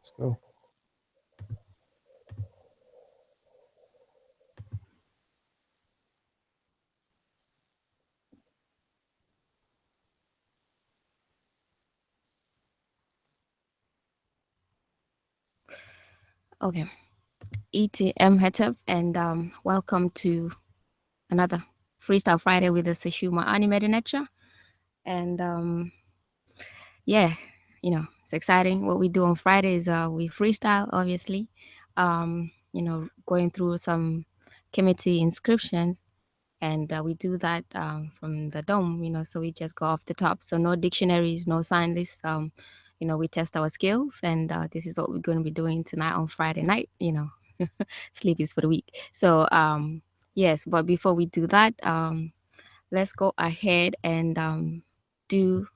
Let's go. Okay. ETM heads up and welcome to another Freestyle Friday with the Seshew Medew Netcher. And yeah, it's exciting. What we do on Friday is we freestyle, obviously. Going through some committee inscriptions, and we do that from the dome. So we just go off the top. So no dictionaries, no sign lists. We test our skills, and this is what we're going to be doing tonight on Friday night. Sleep is for the week. So yes, but before we do that, let's go ahead and do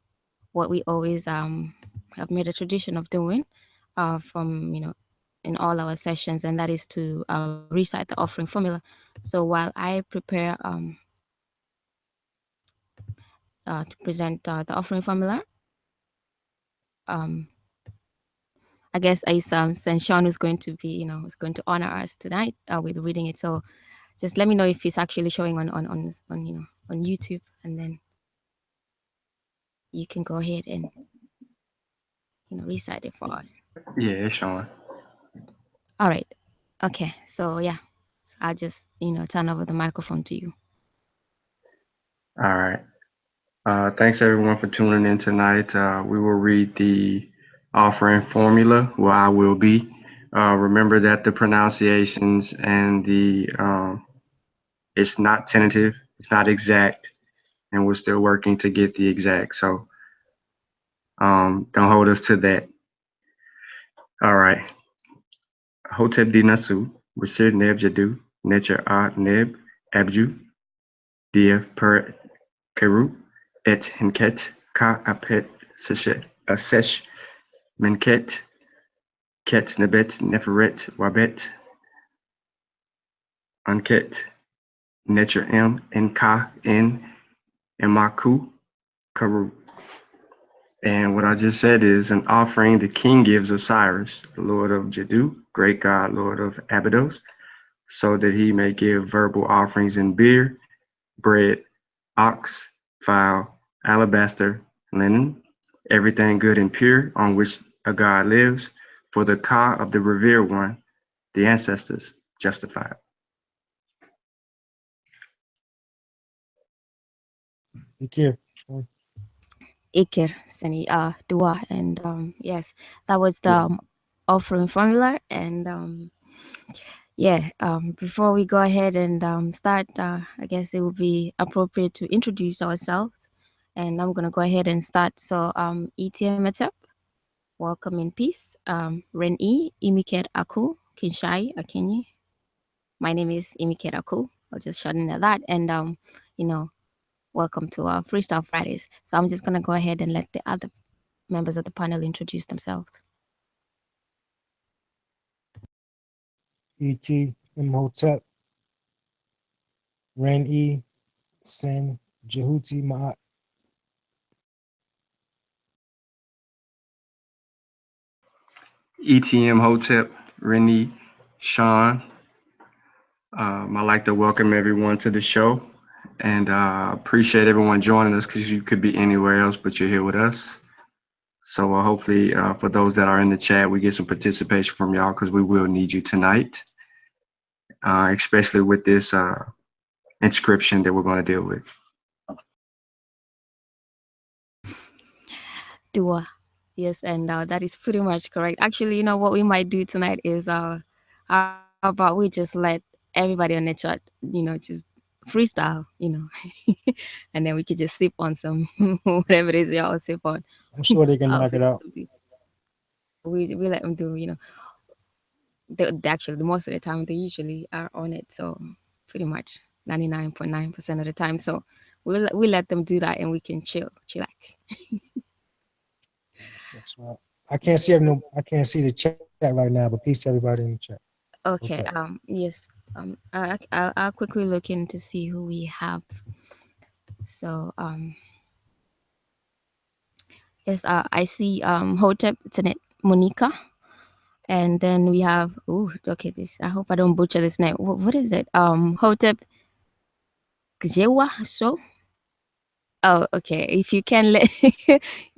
what we always have made a tradition of doing from in all our sessions, and that is to recite the offering formula. So while I prepare to present the offering formula, um, I guess is Sean is going to be is going to honor us tonight with reading it. So just let me know if it's actually showing on on YouTube, and then you can go ahead and recite it for us. Yeah, it's showing. All right. Okay. So yeah. So I'll just turn over the microphone to you. All right. Thanks everyone for tuning in tonight. We will read the offering formula where I will be. Remember that the pronunciations and the it's not tentative, it's not exact, and we're still working to get the exact. So don't hold us to that. All right. Hotep di Nasu, Wasir Neb Jadu, Netcher A Neb Abju, Dia Per Keru, Et Hinket, Ka Apet Sesh, Menket, Ket Nebet Neferet Wabet, Anket, Netcher M, Nka, N, Emaku, Karu. And what I just said is an offering the king gives Osiris, the lord of Jadu, great god, lord of Abydos, so that he may give verbal offerings in beer, bread, ox, fowl, alabaster, linen, everything good and pure on which a god lives, for the ka of the revered one, the ancestors, justified. Take care. Iker Seni Dua, and yes, that was the offering formula. And yeah, before we go ahead and start, I guess it would be appropriate to introduce ourselves. And I'm gonna go ahead and start. So ETM Metep, welcome in peace. Ren Imiket Aku, Kinshai Akenyi. My name is Imiket Aku. I'll just shorten it that. And you know, welcome to our Freestyle Fridays. So I'm just gonna go ahead and let the other members of the panel introduce themselves. E.T. Imhotep, Ren E. Sen, Jehuti Ma'at. ETM Hotep, Rennie, Sean. I'd like to welcome everyone to the show and appreciate everyone joining us because you could be anywhere else, but you're here with us. So hopefully, for those that are in the chat, we get some participation from y'all because we will need you tonight, especially with this inscription that we're going to deal with. Dua. Yes, and that is pretty much correct. Actually, what we might do tonight is how about we just let everybody on the chat, just freestyle, and then we could just sip on some whatever it is y'all sip on. I'm sure they can I'll knock it sip on out. something. We let them do, actually the most of the time they usually are on it. So pretty much 99.9% of the time. So we let them do that and we can chillax. That's right. I can't see the chat right now, but peace to everybody in the chat. Hotep. Okay. Yes. I'll quickly look in to see who we have. So yes. I see Hotep Tenet Monica. And then we have, oh, okay, this, I hope I don't butcher this name. What is it? Hotep Gjewa So. Oh, okay. If you can let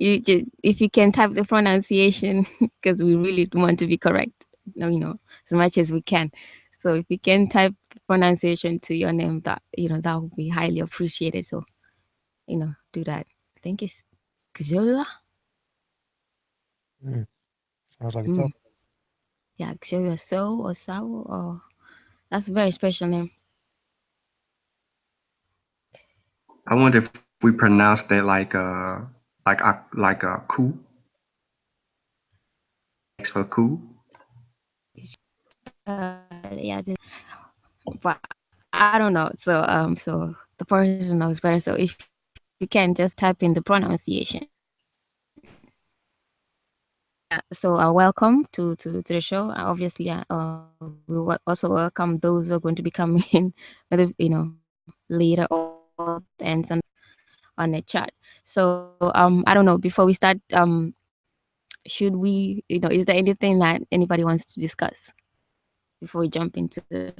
if you can type the pronunciation, because we really want to be correct, as much as we can. So if you can type the pronunciation to your name, that would be highly appreciated. So, do that. I think it's Gjewa. Mm. Sounds like a Mm. tough. Yeah, Gjewa So or Sao, or that's a very special name. I wonder if we pronounce that like a coup, X for coup. Yeah, but I don't know. So the person knows better. So if you can just type in the pronunciation. Yeah. So welcome to the show. Obviously, we will also welcome those who are going to be coming in, later on and on the chat. So I don't know. Before we start, should we, is there anything that anybody wants to discuss before we jump into the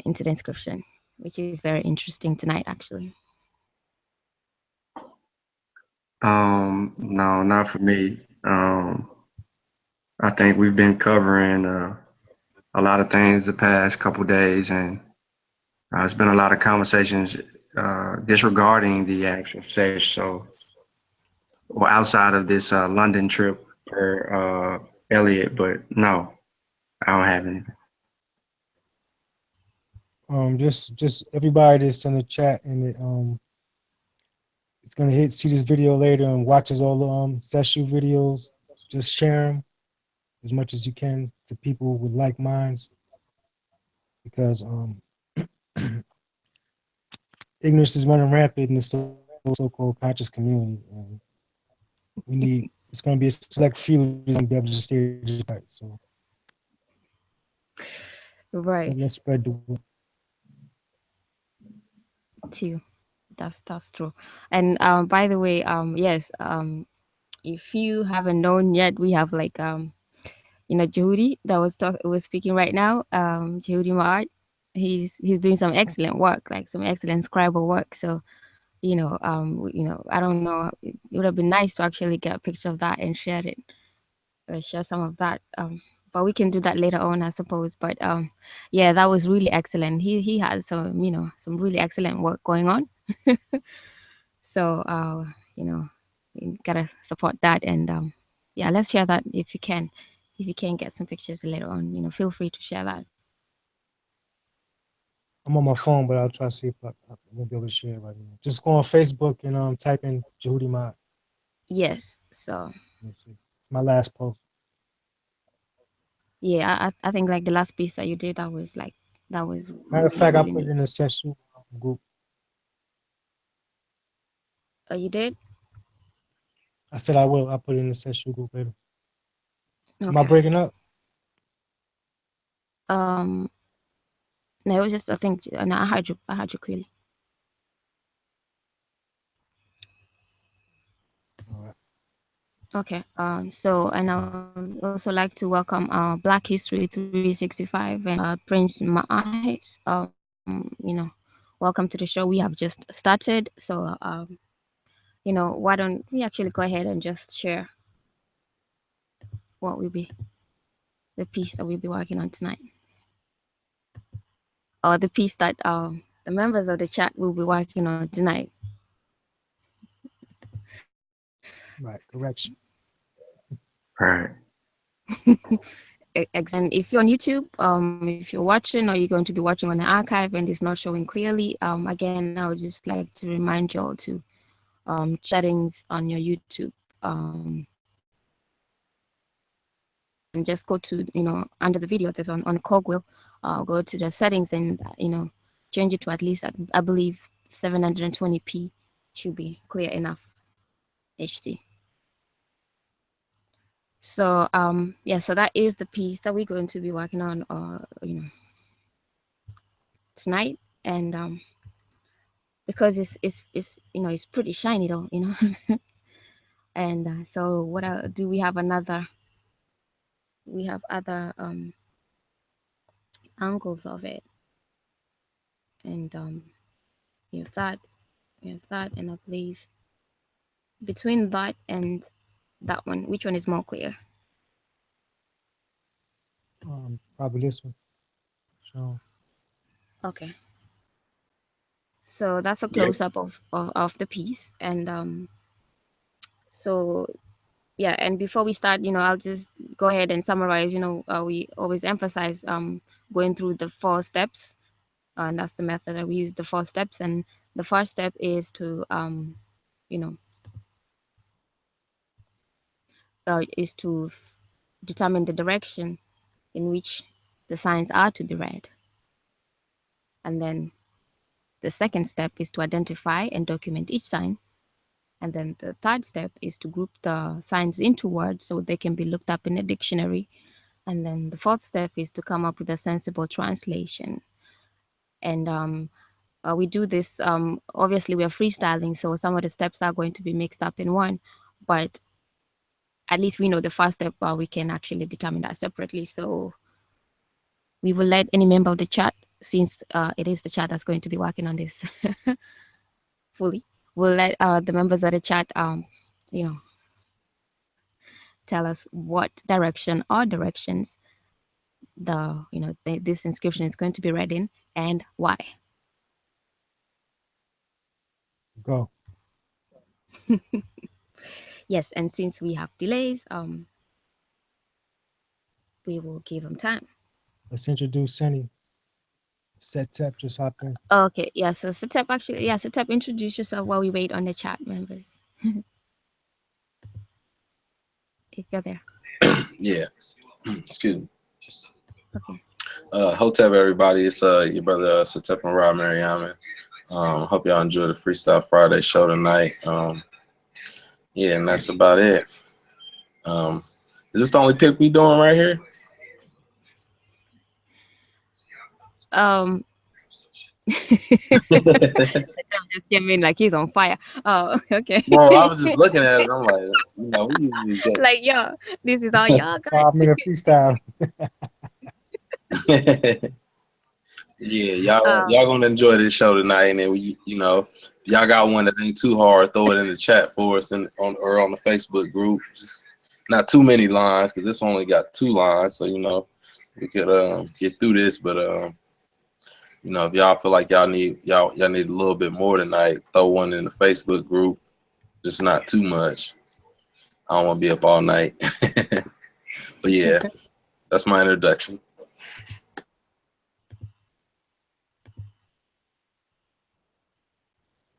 inscription, which is very interesting tonight, actually. No, not for me. I think we've been covering a lot of things the past couple days, and it's been a lot of conversations disregarding the actual stage. So, or outside of this London trip for Elliot, but no, I don't have anything. Just everybody that's in the chat and it's gonna see this video later and watches all the Seshew videos. Just share them as much as you can to people with like minds, because ignorance is running rampant in the so-called conscious community, and we need. It's going to be a select few who's going to be able to stay just right. So Right. let's spread the word. Too. That's true. And by the way, yes, if you haven't known yet, we have like Jehudi that was speaking right now. Jehudi Ma'at. He's doing some excellent work, like some excellent scribal work. So, I don't know. It would have been nice to actually get a picture of that and share it, share some of that. But we can do that later on, I suppose. But yeah, that was really excellent. He has some really excellent work going on. So you gotta support that, and yeah, let's share that if you can. If you can get some pictures later on, feel free to share that. I'm on my phone, but I'll try to see if I won't be able to share it right now. Just go on Facebook and type in Jehudi Mott. Yes. So Let's see. It's my last post. yeah, I think like the last piece that you did, that was Matter of really fact, I really put it in neat. the Seshew group. Oh, you did? I said I will. I'll put it in the Seshew group later. Am I Okay. breaking up? Um, no, it was just, I think, no, I heard you. I heard you clearly. All right. Okay. So, and I'll also like to welcome Black History 365 and Prince Maahis. Welcome to the show. We have just started. So, why don't we actually go ahead and just share what will be the piece that we'll be working on tonight, or the piece that the members of the chat will be working on tonight. Right. Correction. All right. And if you're on YouTube, if you're watching or you're going to be watching on the archive and it's not showing clearly, again, I would just like to remind you all to settings on your YouTube, and just go to under the video there's on cogwheel, go to the settings and change it to at least I believe 720p should be clear enough HD. So yeah, so that is the piece that we're going to be working on tonight. And because it's it's pretty shiny though. And so what do we have another? We have other angles of it, and you have that, and I believe between that and that one, which one is more clear? Probably this one. So Okay, so that's a Yeah. close up of the piece, and so yeah. And before we start, I'll just go ahead and summarize. We always emphasize going through the 4 steps, and that's the method that we use, the 4 steps. And the first step is to you know is to determine the direction in which the signs are to be read. And then the second step is to identify and document each sign. And then the third step is to group the signs into words so they can be looked up in a dictionary. And then the fourth step is to come up with a sensible translation. And we do this, obviously, we are freestyling, so some of the steps are going to be mixed up in one. But at least we know the first step, we can actually determine that separately. So we will let any member of the chat, since it is the chat that's going to be working on this fully, we'll let the members of the chat, you know, tell us what direction or directions this inscription is going to be read in and why. go. Yes, and since we have delays, we will give them time. Let's introduce Sunny. Set just hopped in. Okay, yeah. So Setep, introduce yourself while we wait on the chat members, if you're there. Yeah. Excuse me. Okay. Hotep, everybody. It's your brother Satep and Rob Mariaman. Hope y'all enjoy the Freestyle Friday show tonight. Yeah, and that's about it. Is this the only pick we doing right here? Setep just came in like he's on fire. Oh, okay. Well, I was just looking at it. I'm like, we usually get. Like, yeah, this is all y'all got. 5 minute freestyle. Yeah, y'all Um, gonna enjoy this show tonight, and then if y'all got one that ain't too hard, throw it in the chat for us or on the Facebook group. Just not too many lines, because this only got 2 lines, so we could get through this. But if y'all feel like y'all need a little bit more tonight, throw one in the Facebook group. Just not too much. I don't want to be up all night. But yeah, that's my introduction.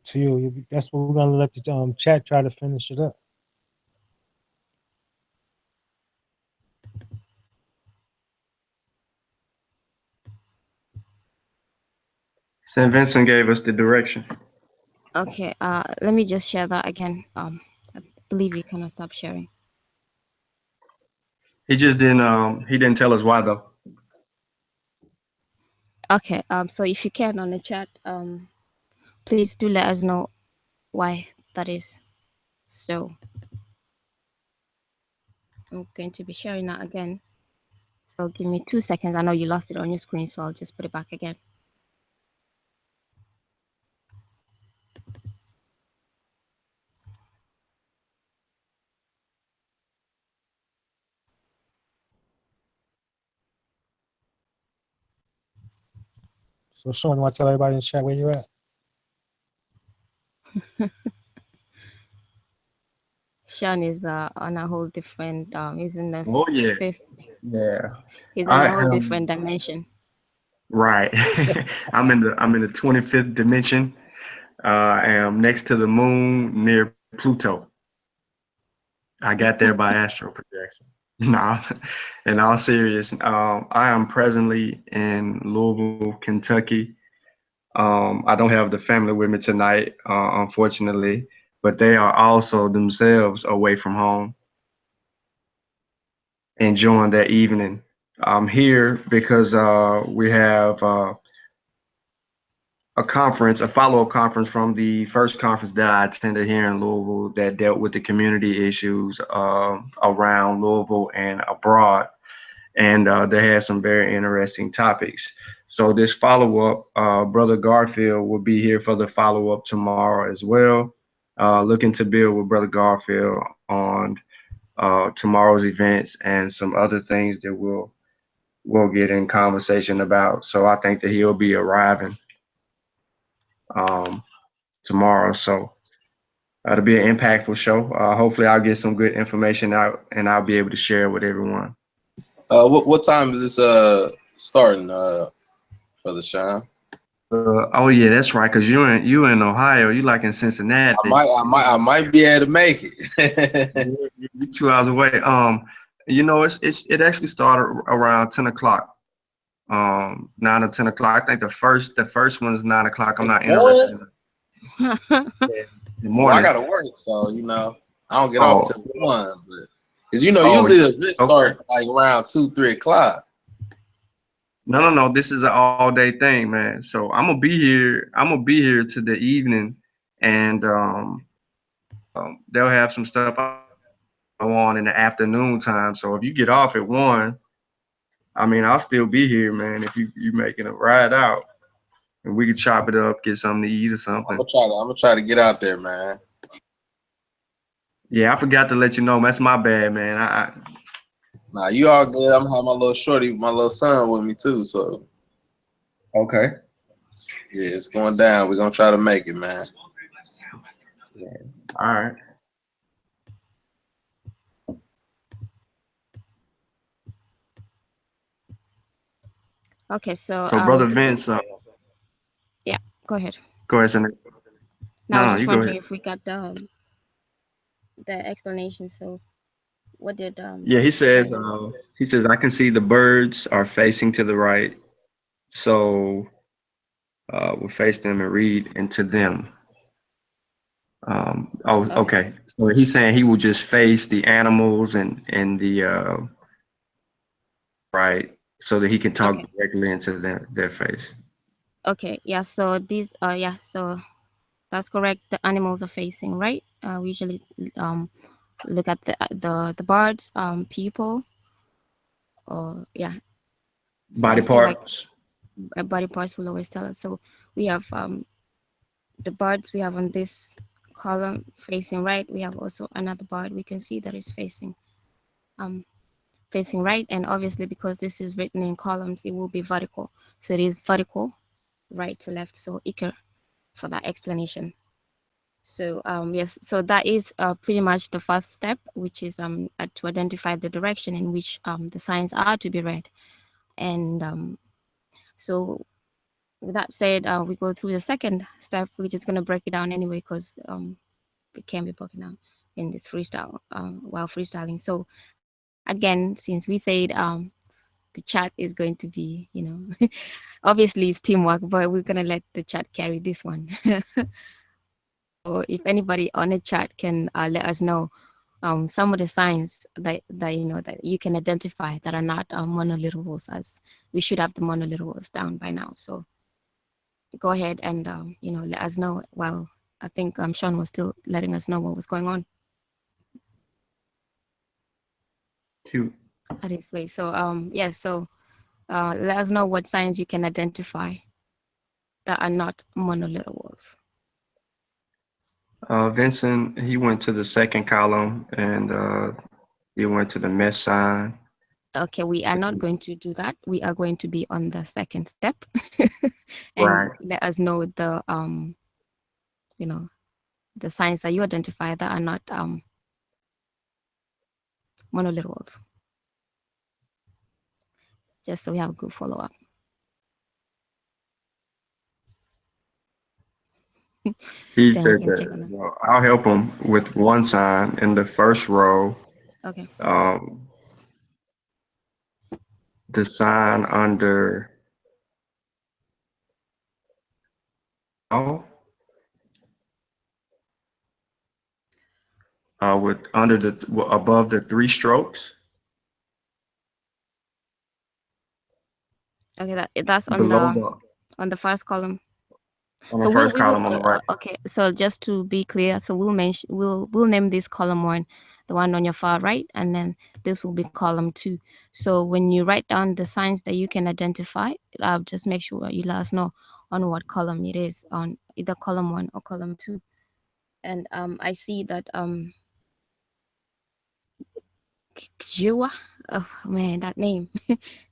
To you. That's what we're gonna let the chat try to finish it up. St. Vincent gave us the direction. okay. Let me just share that again. I believe you cannot stop sharing. He just didn't. He didn't tell us why though. Okay. So if you can on the chat, please do let us know why that is. So I'm going to be sharing that again. So give me 2 seconds. I know you lost it on your screen, so I'll just put it back again. So Sean, you want to tell everybody in the chat where you at? Sean is on a whole different. He's in the Oh yeah, fifth. yeah. He's on I a whole am different dimension. right. I'm in the 25th dimension. I am next to the moon near Pluto. I got there by astral projection. Nah, in all serious, I am presently in Louisville, Kentucky. I don't have the family with me tonight, unfortunately, but they are also themselves away from home, enjoying their evening. I'm here because we have a conference, a follow-up conference from the first conference that I attended here in Louisville that dealt with the community issues around Louisville and abroad. And they had some very interesting topics. So this follow-up, Brother Garfield will be here for the follow-up tomorrow as well. Looking to build with Brother Garfield on tomorrow's events and some other things that we'll get in conversation about. So I think that he'll be arriving um, tomorrow. So it'll be an impactful show. Hopefully, I'll get some good information out and I'll be able to share it with everyone. What time is this starting, Brother Sean? Oh yeah, that's right. Cause you in Ohio. You like in Cincinnati. I might be able to make it. You're 2 hours away. It actually started around 10 o'clock. 9 or 10 o'clock. I think the first one's 9 o'clock. I'm not interested in the Well, morning. I gotta work, so I don't get Oh. off till 1. But because usually the event start like around 2-3 o'clock. No. This is an all-day thing, man. So I'm gonna be here. I'm gonna be here to the evening, and they'll have some stuff on in the afternoon time. So if you get off at 1, I mean, I'll still be here, man. If you making a ride out, and we can chop it up, get something to eat or something. I'm gonna try to get out there, man. Yeah, I forgot to let you know. That's my bad, man. Nah, you all good. I'm gonna have my little shorty, my little son with me too. So Okay. yeah, it's going down. We're gonna try to make it, man. Yeah. All right. Okay, so Brother Vince, yeah, go ahead. go ahead, Senator. Now I was just you go wondering ahead. if we got the explanation. So what did Yeah, he says I can see the birds are facing to the right, so we'll face them and read into them. Okay. So he's saying he will just face the animals and the right, so that he can talk directly into their face. Okay, yeah, so these so that's correct. The animals are facing right. We usually look at the birds, people, or so we Body see like parts. body parts will always tell us. So we have the birds we have on this column facing right. We have also another bird we can see that is facing right, and obviously because this is written in columns, it will be vertical. So it is vertical, right to left. So Iker for that explanation. So yes, so that is pretty much the first step, which is to identify the direction in which the signs are to be read. And so with that said, we go through the second step, which is going to break it down anyway, because it can be broken down in this freestyle while freestyling. So again, since we said the chat is going to be, obviously it's teamwork, but we're going to let the chat carry this one. Or if anybody on the chat can let us know some of the signs that that you can identify that are not monoliterals, as we should have the monoliterals down by now. So go ahead and let us know. While I think Sean was still letting us know what was going on Cute. at his place. So yes, so let us know what signs you can identify that are not monoliterals. Vincent, he went to the second column and he went to the mesh sign. Okay, we are not going to do that. We are going to be on the second step and let us know the the signs that you identify that are not monoliterals. Just so we have a good follow-up. He Then said we can check on that them. I'll help him with one sign in the first row. Okay. The sign under with under above the 3 strokes. Okay, that's on Below the first column. On the So first we will column on the right. okay. So just to be clear, so we'll name this column one, the one on your far right, and then this will be column two. So when you write down the signs that you can identify, just make sure you let us know on what column it is, on either column one or column two. And I see that Kjua, oh man, that name.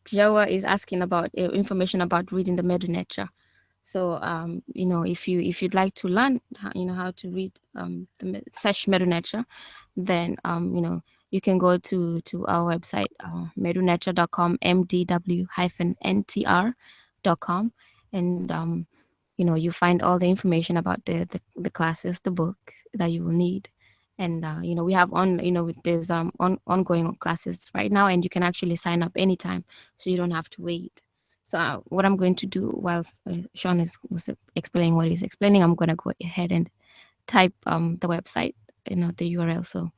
Kjua is asking about information about reading the Medew Netcher. So if you'd like to learn how to read the Medew Netcher, then you can go to our website, mdw-ntr.com, mdw-ntr.com, and you find all the information about the classes, the books that you will need. And we have there's ongoing classes right now, and you can actually sign up anytime, so you don't have to wait. So what I'm going to do while Sean was explaining what he's explaining, I'm going to go ahead and type the website, the URL, so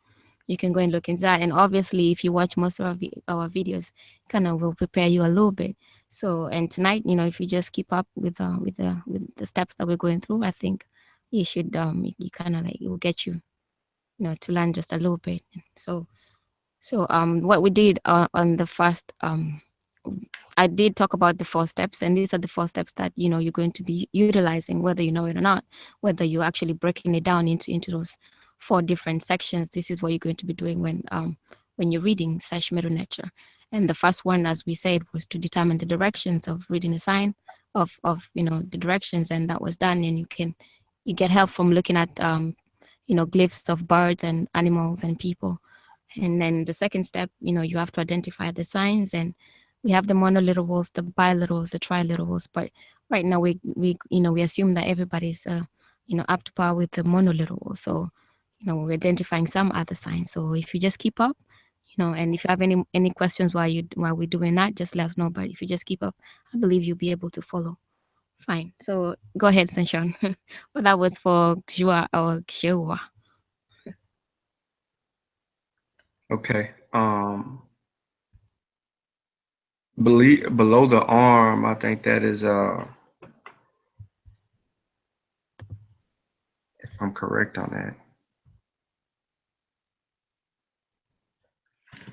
you can go and look into that. And obviously, if you watch most of our videos, kind of will prepare you a little bit. So, and tonight, if you just keep up with the steps that we're going through, I think you should you kind of like, it will get you to learn just a little bit. So what we did on the first I did talk about the 4 steps, and these are the 4 steps that you're going to be utilizing, whether you know it or not, whether you're actually breaking it down into those 4 different sections. This is what you're going to be doing when you're reading Medew Netcher. And the first one, as we said, was to determine the directions of reading a sign of the directions, and that was done. And you get help from looking at glyphs of birds and animals and people. And then the second step, you have to identify the signs, and we have the monoliterals, the biliterals, the triliterals. But right now we assume that everybody's up to par with the monoliteral. So we're identifying some other signs. So if you just keep up, and if you have any questions while we're doing that, just let us know. But if you just keep up, I believe you'll be able to follow. Fine. So go ahead, Sunshine. But that was for Xua or Xua. Okay. Below the arm, I think that is if I'm correct on that.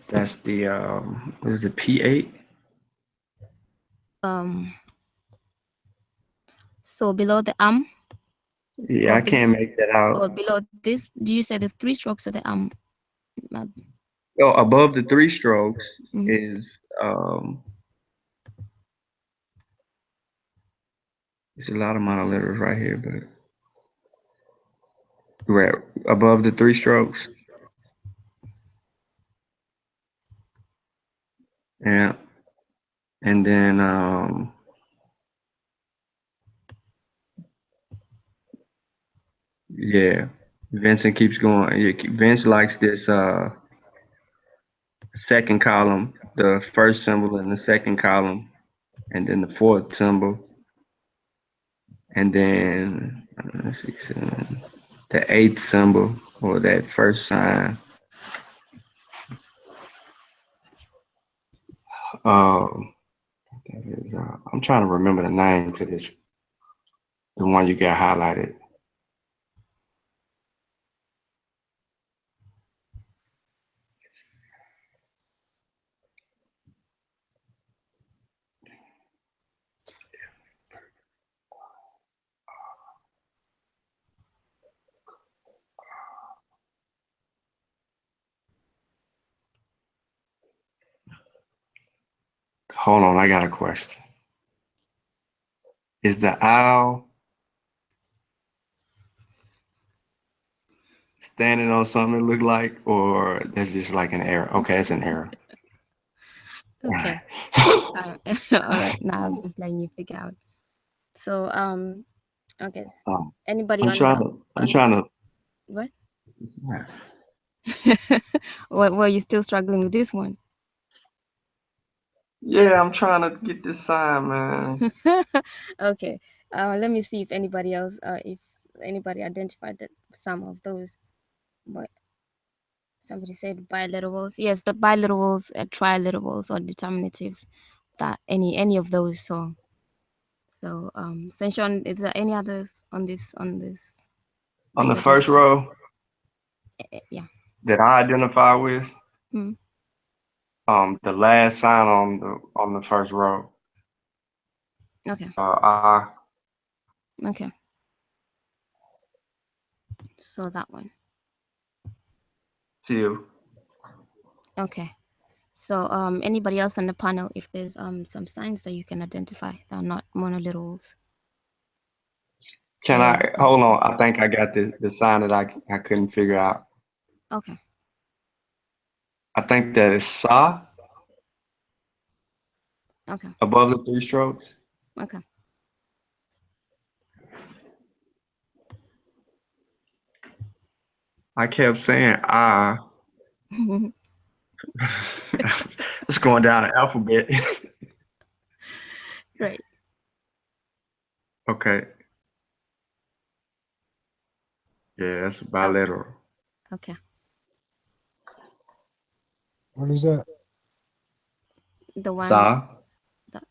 That's the what is it, P8? Um. So below the arm, Yeah, I can't make that or out. below this, do you say there's 3 strokes of the arm? Oh, above the 3 strokes Mhm. is there's a lot of monoliths right here, but right above the 3 strokes. Yeah. And then yeah, Vincent keeps going. Yeah, Vince likes this second column, the first symbol in the second column, and then the fourth symbol, and then let's see, the 8th symbol or that first sign. Um, I'm trying to remember the name for this, the one you got highlighted. Hold on, I got a question. Is the owl standing on something it look like, or that's just like an arrow? Okay, it's an arrow. Okay. All right. Now I was just letting you figure out. So okay. Um, Anybody I'm on trying the to. I'm trying to. what? Were you still struggling with this one? Yeah, I'm trying to get this sign, man. Okay. Let me see if anybody identified some of those. But somebody said biliterals. Yes, the biliterals, triliterals, or determinatives. That any of those. So So, Senshawn, is there any others on this On that the you first identify? row Yeah. that I identify with, Hmm. the last sign on the first row, Okay. I Okay. So that one. feel. Okay. So, anybody else on the panel, if there's some signs that you can identify that are not monoliterals. Can Yeah. I hold on? I think I got the sign that I couldn't figure out. Okay. I think that is sa Okay. above the three strokes. Okay. I kept saying I. It's going down the alphabet. Right. Okay. Yeah, it's Okay. bilateral. Okay. What is that? The one Sa. that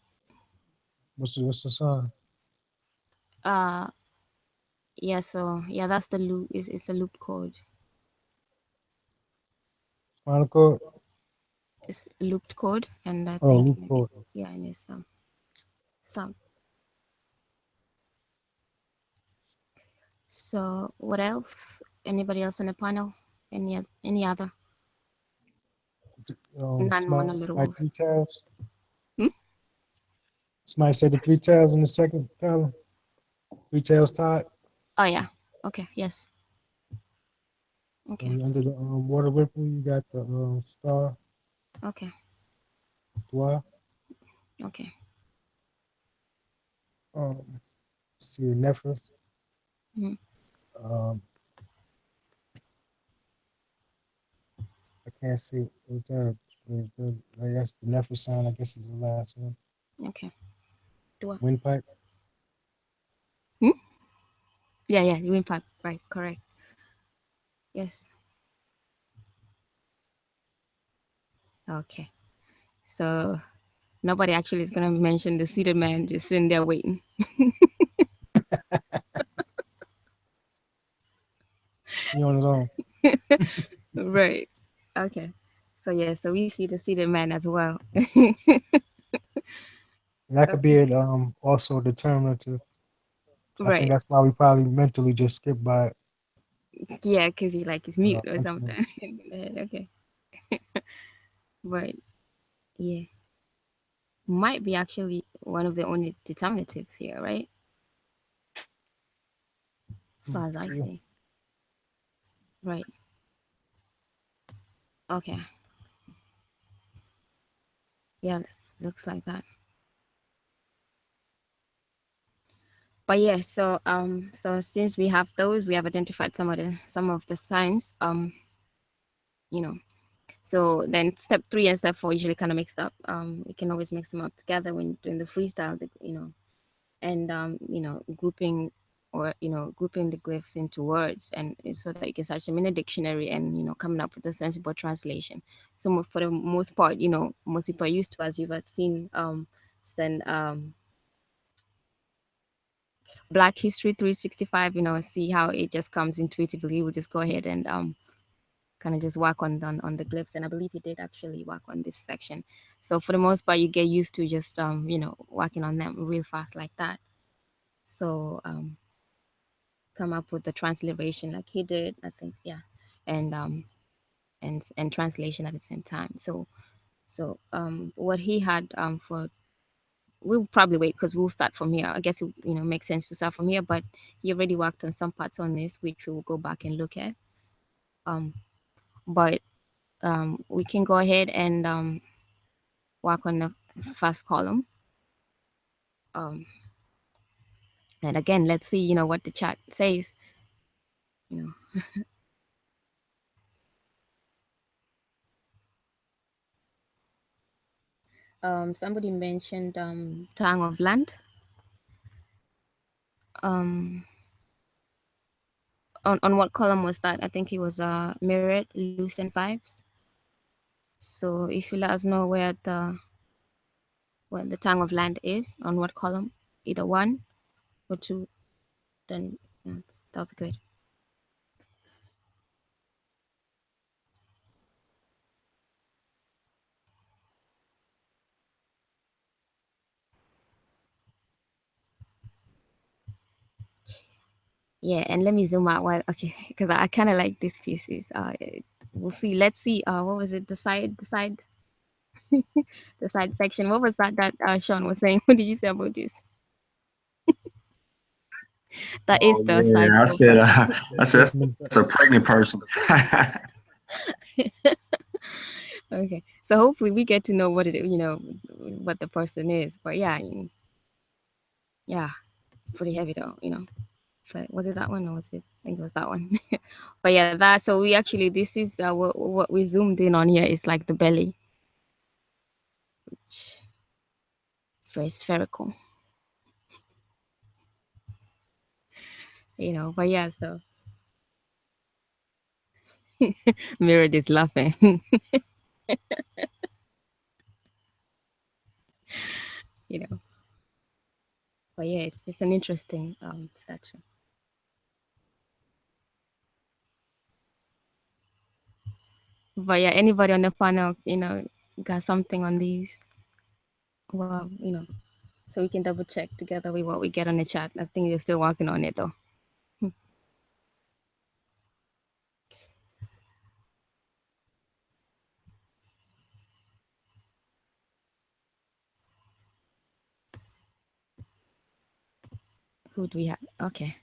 What's the sign? uh yeah, so yeah, that's the loop. It's a loop chord. Spinal cord? It's a looped chord, and I Oh, think loop cord. yeah, and it's some. So what else? Anybody else on the panel? Any other Smile like non-monoliterals? three times. Hmm? Somebody said the three tails in the second column. Three tails tied. Oh yeah. Okay. Yes. Okay. And under the water ripple, you got the star, Okay. dwa. Okay. See the Nephros. Hmm. Um, I can't see it. I guess the Nephros sign, I guess, is the last one. Okay. Dua. Windpipe. Hmm? Yeah. Yeah. Wind pipe. Right. Correct. Yes. Okay. So nobody actually is gonna mention the seated man just sitting there waiting. He on his own. Right. Okay. So yeah, so we see the seated man as well. And that could be Okay. it. Also determinative. I think Right. that's why we probably mentally just skip by it. Yeah, because you like it's mute or Mentally. something in the head. Okay. Right. Yeah. Might be actually one of the only determinatives here, right? As far as I See, see. Right. Okay. Yeah, looks like that. But yeah, so since we have those, we have identified some of the signs. You know, so then step 3 and step 4 usually kind of mixed up. We can always mix them up together when doing the freestyle, and grouping or grouping the glyphs into words, and so that you can search them in a dictionary and coming up with a sensible translation. So for the most part, most people are used to, as you've seen, send Black History 365, see how it just comes intuitively. We'll just go ahead and kind of just work on the glyphs, and I believe he did actually work on this section. So for the most part, you get used to just working on them real fast like that. So come up with the transliteration like he did, I think, yeah, and and translation at the same time. So what he had for we'll probably wait because we'll start from here. I guess it makes sense to start from here, but he already worked on some parts on this, which we'll go back and look at. But we can go ahead and work on the first column. Um, and again, let's see, what the chat says. You know, somebody mentioned tongue of land. Um, on what column was that? I think it was mirrored, loose, and vibes. So if you let us know where the tongue of land is, on what column. either 1 or 2, then that'll be good. Yeah, and let me zoom out while because I kind of like these pieces. We'll see. Let's see. What was it? The side, the side section. What was that Sean was saying? What did you say about this? That is Oh the side yeah, profile. I said that's a pregnant person. Okay, so hopefully we get to know what what the person is. But yeah, yeah, pretty heavy though. But was it that one or was it? I think it was that one. But yeah, that. So we actually this is what we zoomed in on here is like the belly, which is very spherical. But yeah, so Mirrored is laughing. you know. But yeah, it's an interesting statue. But yeah, anybody on the panel, got something on these? Well, so we can double check together with what we get on the chat. I think you're still working on it though. Who do we have? Okay.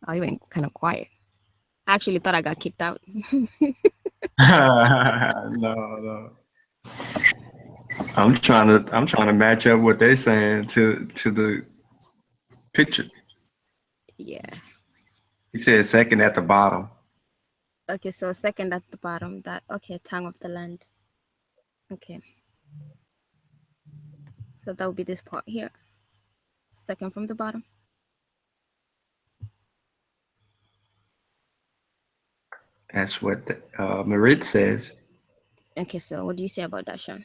Oh, you went kind of quiet. I actually thought I got kicked out. No. I'm trying to match up what they're saying to the picture. Yeah. He said second at the bottom. Okay, so second at the bottom. Tongue of the land. Okay. So that would be this part here. Second from the bottom. That's what Merit says. Okay, so what do you say about that, Sean?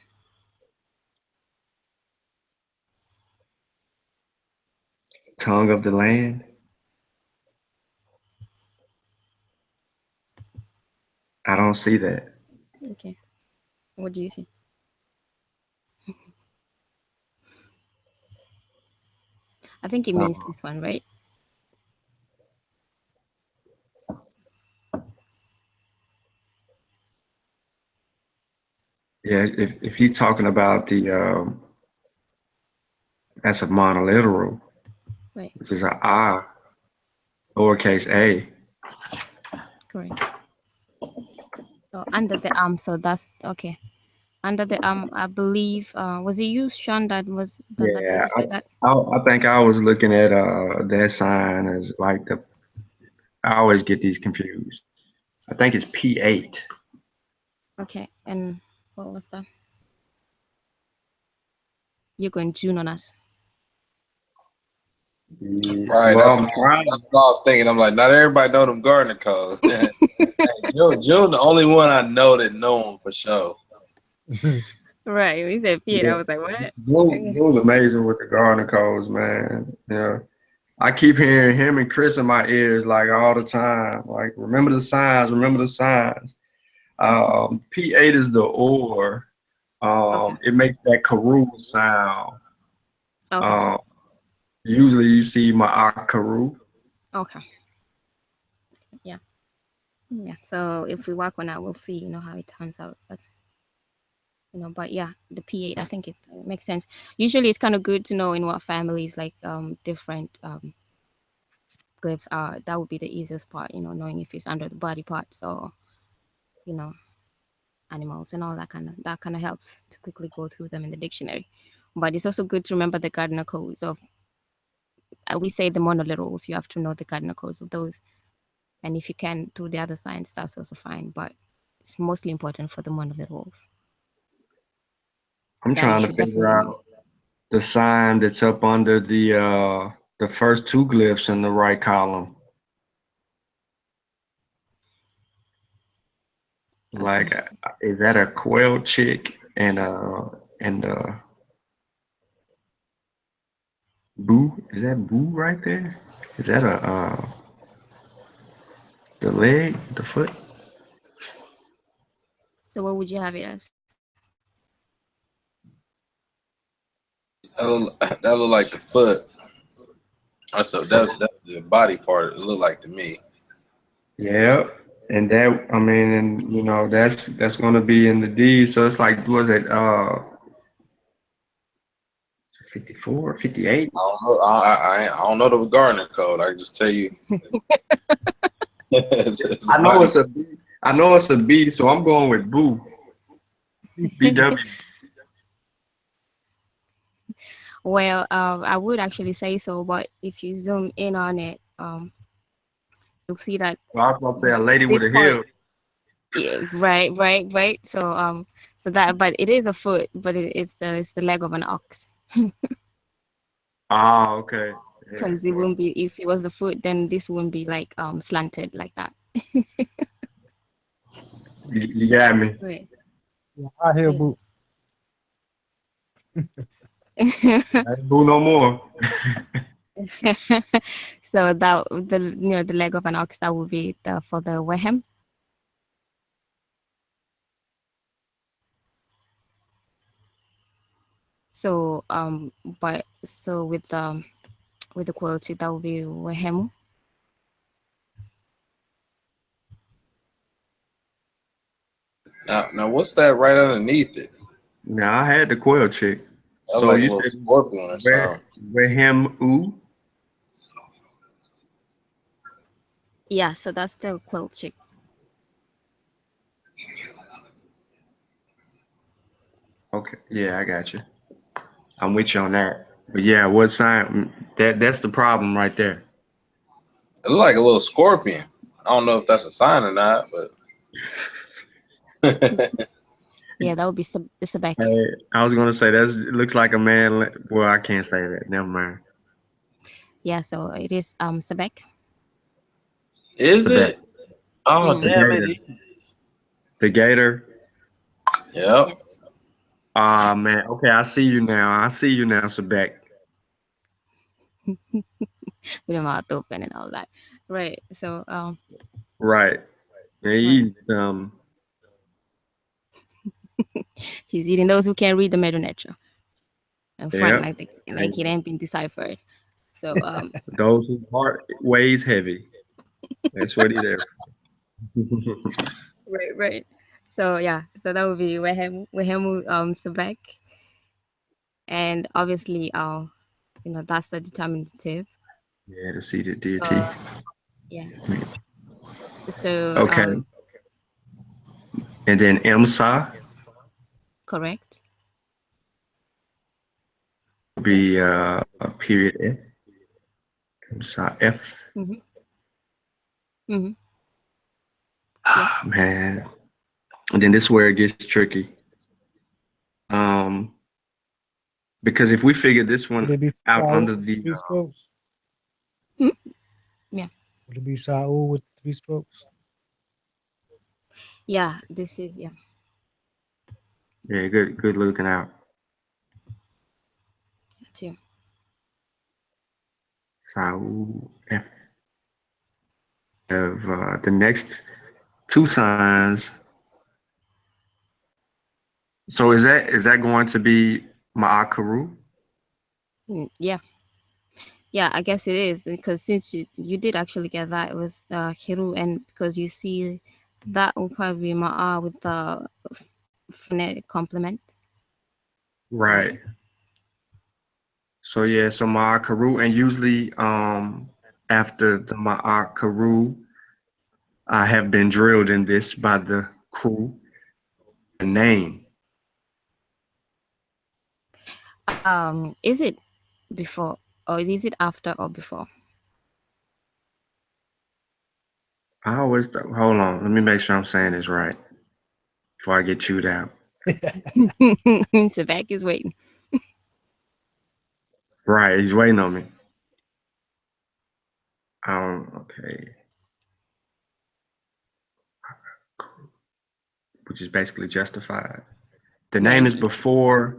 Tongue of the land. I don't see that. Okay. What do you see? I think it means this one, right? Yeah, if he's talking about the that's a monoliteral, Right. which is a I, lowercase a. Correct. So under the arm, so that's okay. Under the arm, I believe, was it you, Sean, that Yeah, identified that? I think I was looking at that sign as like I always get these confused. I think it's P8. Okay, and what was that? You're going June on us. Right, Well, that's I'm what, trying. that's what I was thinking. I'm like, not everybody know them gardener codes. Hey, June, the only one I know that know them for sure. Right. He said P8. Yeah, I was like, what? Blue's amazing with the gardener codes, man. Yeah. I keep hearing him and Chris in my ears like all the time. Like, remember the signs, remember the signs. P8 is the or. Okay. It makes that Karu sound. Okay. Usually you see my Karu. Okay. Yeah. Yeah. So if we work on that, we'll see, how it turns out. That's, but yeah, the P8, I think it makes sense. Usually it's kind of good to know in what families like different glyphs are. That would be the easiest part, knowing if it's under the body parts or, animals and all that kind of helps to quickly go through them in the dictionary. But it's also good to remember the cardinal codes of we say the monoliterals. You have to know the cardinal codes of those, and if you can through the other signs, that's also fine, but it's mostly important for the monoliterals I'm that you trying to should figure definitely know. out the sign that's up under the first two glyphs in the right column. Okay. Like, is that a quail chick and Boo? Is that boo right there? Is that a the leg, the foot? So what would you have it as? That look like the foot. So that's the body part. It look like to me. Yeah. And that, I mean, and you know, that's gonna be in the deed. So it's like, was it 54, 58? I don't know. I don't know the gardening code. I can just tell you, it's a I know body. it's a B. I know it's a B, so I'm going with boo. BW. Well, I would actually say so, but if you zoom in on it, you'll see that Well, I was about to say a lady with this a part, heel. yeah, right. So so that, but it is a foot, but it's the leg of an ox. Ah, okay. Yeah. Because it wouldn't be, if it was a foot, then this wouldn't be like slanted like that. You got me. Right. High heel Yeah. boot. Ain't boo no more. So that the leg of an ox, that would be for the wehem. So but so with the quality, that would be wehemu. Now what's that right underneath it? Now I had the quail chick. That's So like a you little said scorpion or something. where him ooh? Yeah, so that's the quilt chick. Okay, yeah, I got you. I'm with you on that. But yeah, what sign? That's the problem right there. It look like a little scorpion. I don't know if that's a sign or not, but Yeah, that would be the sebek. Hey, I was gonna say that's it looks like a man. Well, I can't say that. Never mind. Yeah, so it is sebek. is The back, it? Oh the Mm, damn, it gator, is. the gator. Yep. yes. Ah man. Okay, I see you now. I see you now, Sebek. With the mouth open and all that. Right. So Right. Yeah, right. He's eating those who can't read the Medew Netcher and front yeah. like Hey, like it ain't been deciphered. So those whose heart weighs heavy. That's what he there. right. So yeah, so that would be Wehemu Sebek, and obviously that's the determinative. Yeah, the seated deity. So yeah. So Okay, and then Imsa correct. will be a period F. Imsa F. Mm-hmm. Mm-hmm. Yeah. Ah, man. And then this is where it gets tricky. Um, because if we figure this Would one it be out Saul under with the three strokes? Hmm? Yeah. Would it be Saul with three strokes? Yeah. This is yeah. yeah, good looking out. Too. Saul F. Of the next two signs. So is that going to be Ma'akaru? Yeah. Yeah, I guess it is because since you did actually get that, it was Hiru, and because you see that will probably be Ma'a with the phonetic complement, Right. right? So yeah, so Ma'akaru, and usually after the Ma'akaru, I have been drilled in this by the crew. The name. Is it before or is it after or before? I always hold on. Let me make sure I'm saying this right before I get chewed out. So back is waiting. Right, he's waiting on me. Okay, which is basically justified. The Yeah, name is before.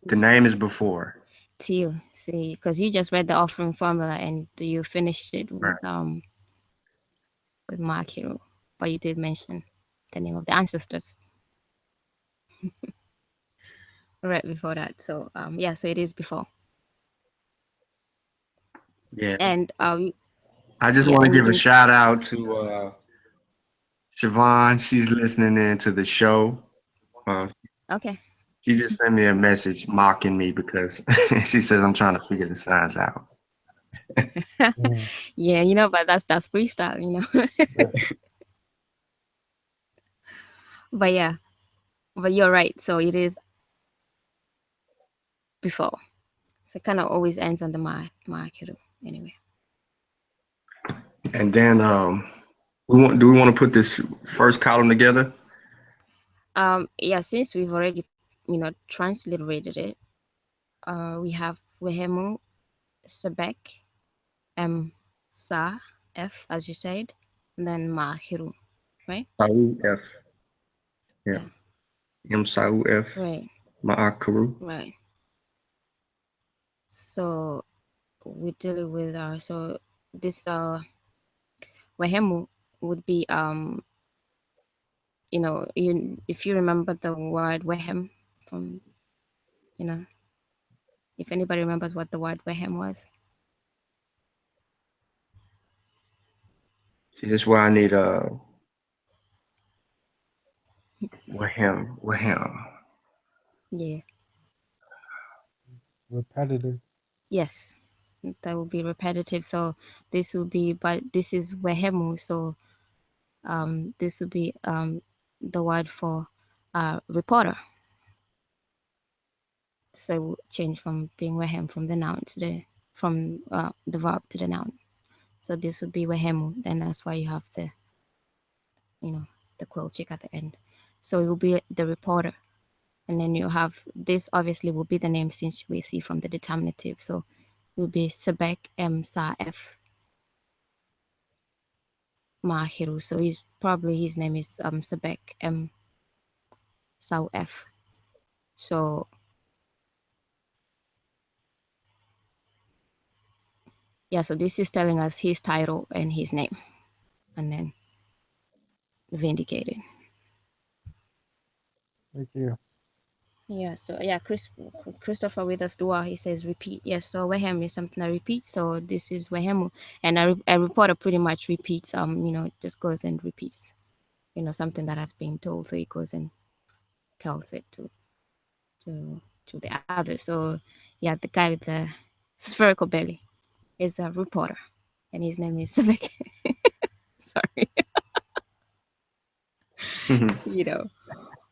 The name is before. Teal. See, because you just read the offering formula and you finished it Right. with Makiru, but you did mention the name of the ancestors right before that. So yeah, so it is before. Yeah. And I just yeah, want to and you give a didn't. shout out to Siobhan. She's listening in to the show. Uh, Okay. she just sent me a message mocking me because she says I'm trying to figure the signs out. Mm. Yeah, but that's freestyle, But yeah, but you're right. So it is before. So it kind of always ends on the Makiru anyway. And then do we want to put this first column together? Yeah, since we've already transliterated it, we have Wehemu, Sebek, M, Sa, F, as you said, and then Mahiru, right? Sau F. Yeah. Yeah, M Sau F. right, Ma'akaru. right. So we're dealing with so this Wehemu would be if you remember the word Wehem from you know if anybody remembers what the word Wehem was. See, this is where I need Wahem. Yeah. Repetitive. Yes, that will be repetitive. So this will be, but this is Wehemu. So this will be the word for reporter. So it will change from being Wehem from the noun to the verb to the noun. So this would be Wehemu. Then that's why you have the quill chick at the end. So it will be the reporter. And then you have this obviously will be the name since we see from the determinative. So it will be Sebek M Sa F Mahiru. So his name is Sebek M Sa F. So yeah, so this is telling us his title and his name, and then vindicated. Thank you. Yeah, so yeah, Christopher with us Dua, he says repeat. Yes, so Wehem is something that repeats. So this is Wehemu, and a reporter pretty much repeats. Just goes and repeats. Something that has been told, so he goes and tells it to the others. So yeah, the guy with the spherical belly is a reporter, and his name is Sebek. Sorry,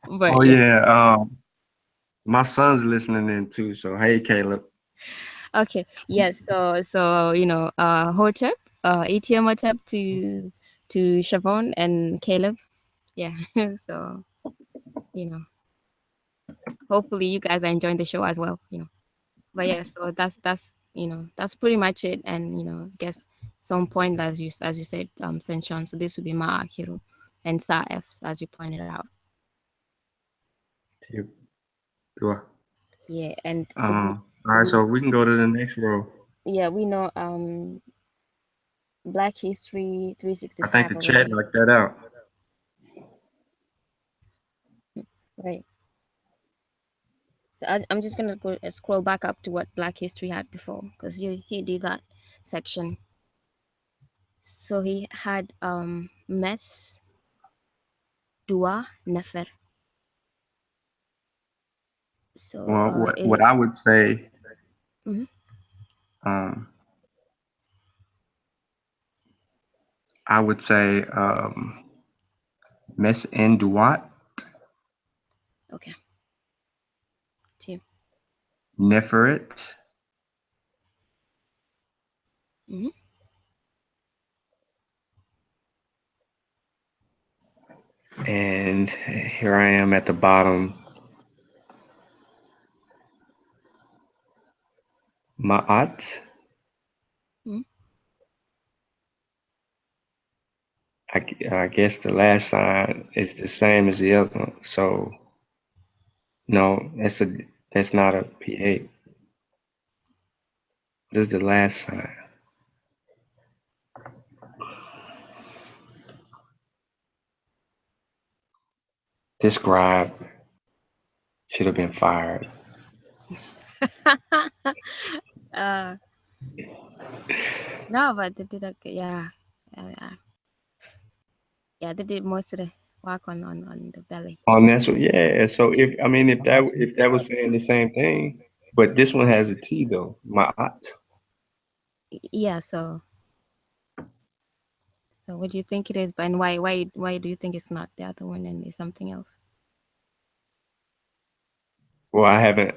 but Oh yeah. yeah. My son's listening in too. So hey, Caleb. Okay. Yes. So Hotep, ATM Hotep to Siobhan and Caleb. Yeah. So hopefully you guys are enjoying the show as well. But yeah. So that's pretty much it. And I guess some point as you said, Senshan. So this would be Ma Hiro and Sa F as you pointed out. Yep. Sure. Yeah. And All right, so we can go to the next row. yeah, we know Black History I think 365 the chat already. knocked that out. Right. So I'm just gonna go scroll back up to what Black History had before, because he did that section. So he had Mes, Dua, Nefer. So Well, what I would say, mhm. um, I would say Mes and Duat, Okay, 2. Neferet, Mm-hmm. and here I am at the bottom, Ma'at. Mm-hmm. I guess the last sign is the same as the other one. So no, That's not a P8. This is the last sign. This scribe should have been fired. No, but they did okay. Yeah, yeah. They did most of the work on the belly. On this one, yeah. So if that was saying the same thing, but this one has a T though. Ma'at. Yeah. So what do you think it is? And why do you think it's not the other one and it's something else? Well, I haven't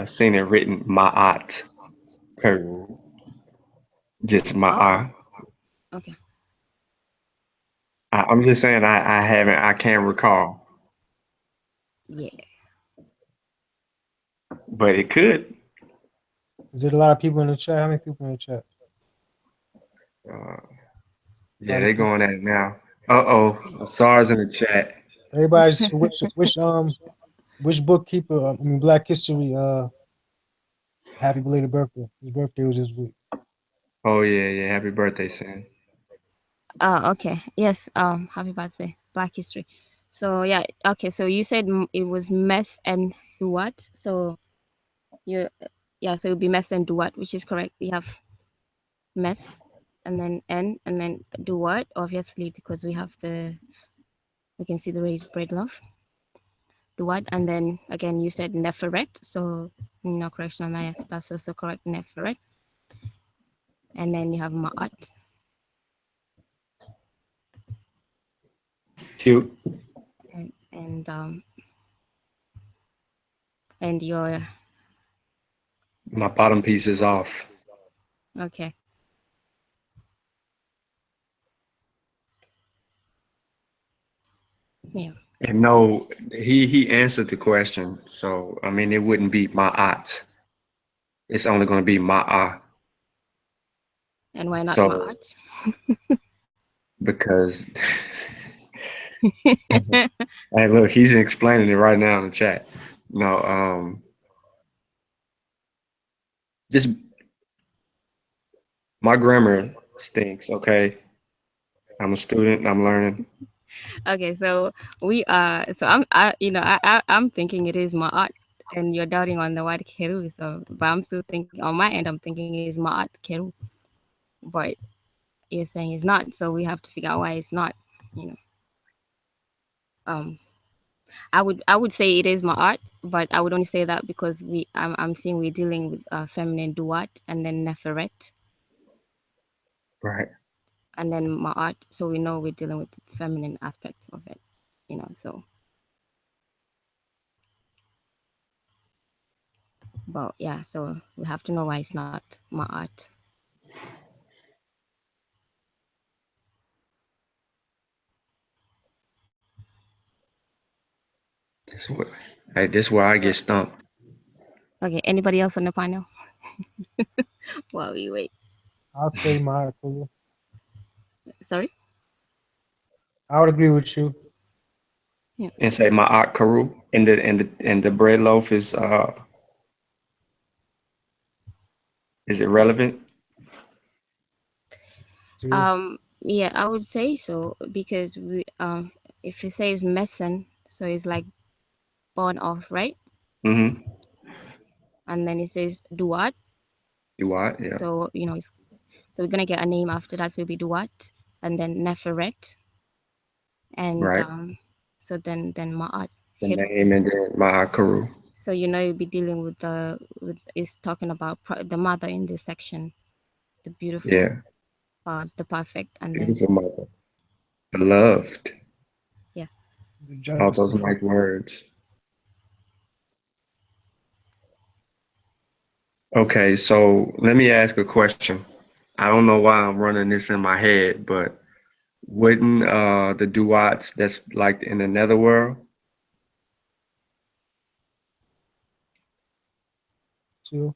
seen it written Ma'at. Peru. Just Oh, Ma'at. okay. I'm just saying I can't recall, Yeah. but it could. Is it a lot of people in the chat? How many people in the chat? Uh, yeah, Quite a they're few. going at it now. Uh-oh, SARS in the chat. Everybody's which bookkeeper? Black History. Happy belated birthday. His birthday was this week. Oh yeah, yeah. Happy birthday, Sam. Okay. Yes. Happy birthday, Black History. So yeah. Okay. So you said it was mess and do what? So you, yeah. So it would be mess and do what, which is correct. We have mess and then and then do what? Obviously, because we can see the raised bread loaf. Do what? And then again, you said neferet. So no correction on that. Yes, that's also correct. Neferet. And then you have ma'at. Cute. And and your My bottom piece is off. okay. Yeah. And no, he answered the question. So it wouldn't be Ma'at. It's only going to be Ma'a. And why not So ma'at? because hey, look, he's explaining it right now in the chat. No, just my grammar stinks. Okay, I'm a student. I'm learning. Okay, so we so I'm thinking it is ma'at, and you're doubting on the word keru. So, but I'm still thinking on my end. I'm thinking it is ma'at keru, but you're saying it's not. So we have to figure out why it's not. You know, um, I would say it is ma'at, but I would only say that because I'm seeing we're dealing with feminine duat and then neferet Right. and then ma'at, so we know we're dealing with the feminine aspects of it. So. But yeah, so we have to know why it's not ma'at. This what, hey, this is where I So get stumped. okay, anybody else on the panel? While we wait. I'll say my Kuru. Sorry. I would agree with you. Yeah. And say Ma'at Karu, and the bread loaf is it relevant? Too. Yeah, I would say so because we if it says messen, so it's like born off, right? Mm-hmm. And then it says duat, You what? Yeah. so so we're gonna get a name after that, so it'll be duat, and then neferet, and Right. so then ma'at The heru. name and then Ma'at Karu. So you'll be dealing with is talking about the mother in this section, the beautiful, Yeah. the perfect, and then Beautiful mother. Beloved. yeah. The All those justice. nice words. Okay, so let me ask a question. I don't know why I'm running this in my head, but wouldn't the duats that's like in the netherworld? Too.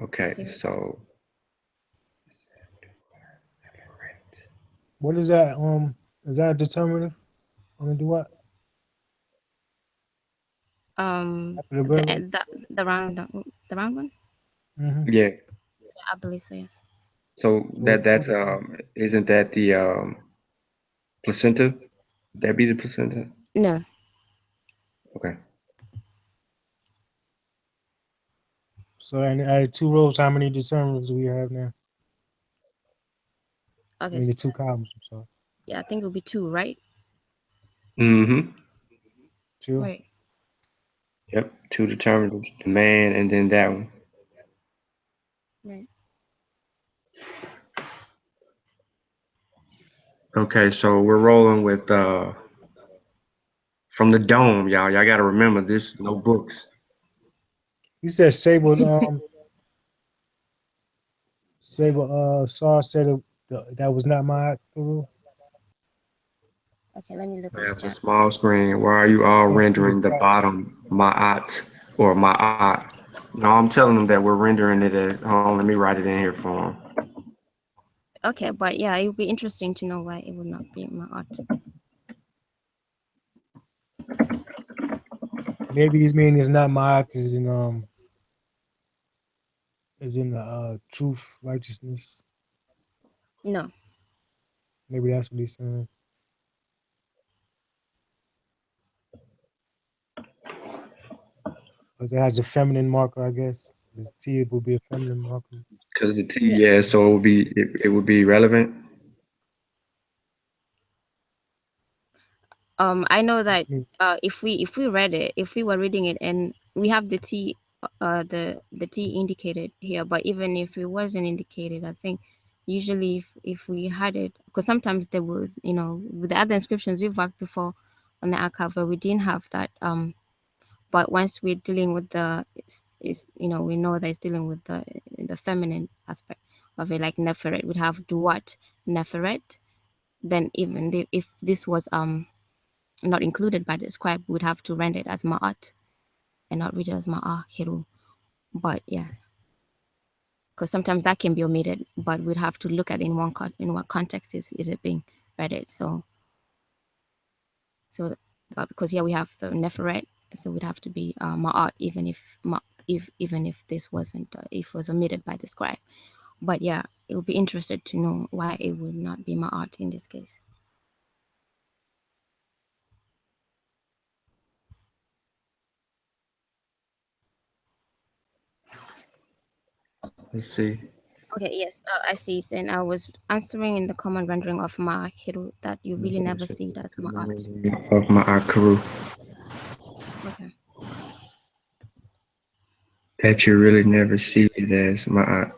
Okay, So so What is that? Is that a determinative? I'm gonna do what? After the good one? The round one. Mm-hmm. Yeah. Yeah, I believe so. Yes. So So that's isn't that the placenta? Would that be the placenta? No. Okay. so and out of two rows, how many determinants do we have now? I Okay. mean the two columns. I'm sorry. Yeah, I think it'll be two, right? Mm-hmm. Two. Right. Yep. Two determinants, the man and then that one. Right. Okay, so we're rolling with from the dome, y'all. Y'all gotta remember this, no books. You said Sable Sar said that was not my Peru. Okay, let me look I at the have a chat. small screen. Why are you all Can't see what rendering the Sar said. bottom ma'at or ma'at? No, I'm telling them that we're rendering it as, hold on, let me write it in here for them. Okay, but yeah, it would be interesting to know why it would not be my art. Maybe he's meaning it's not my act is in the truth, righteousness. No. Maybe that's what he's saying. Because it has a feminine marker, I guess. This T will be a feminine marker. Because the T, Yeah. yeah, so it would be relevant. I know that Mm, if we read it, if we were reading it, and we have the T, the T indicated here, but even if it wasn't indicated, I think usually if we had it, because sometimes they would, with the other inscriptions we've worked before on the archive where we didn't have that. But once we're dealing with is we know that it's dealing with the feminine aspect of it, like Neferet, we'd have Duat Neferet. Then even if this was not included by the scribe, we would have to render it as Ma'at and not read it as Ma'ahiru. But yeah, because sometimes that can be omitted, but we'd have to look at in in what context is it being read. So but because here we have the Neferet, so it would have to be Ma'at, even if this wasn't if it was omitted by the scribe. But yeah, it would be interested to know why it would not be Ma'at in this case. Let's see. Okay, yes, I see. And I was answering in the common rendering of Ma'ahiru that you really never see it as Ma'at. Of my Akaru. Okay. That you really never see it as ma'at.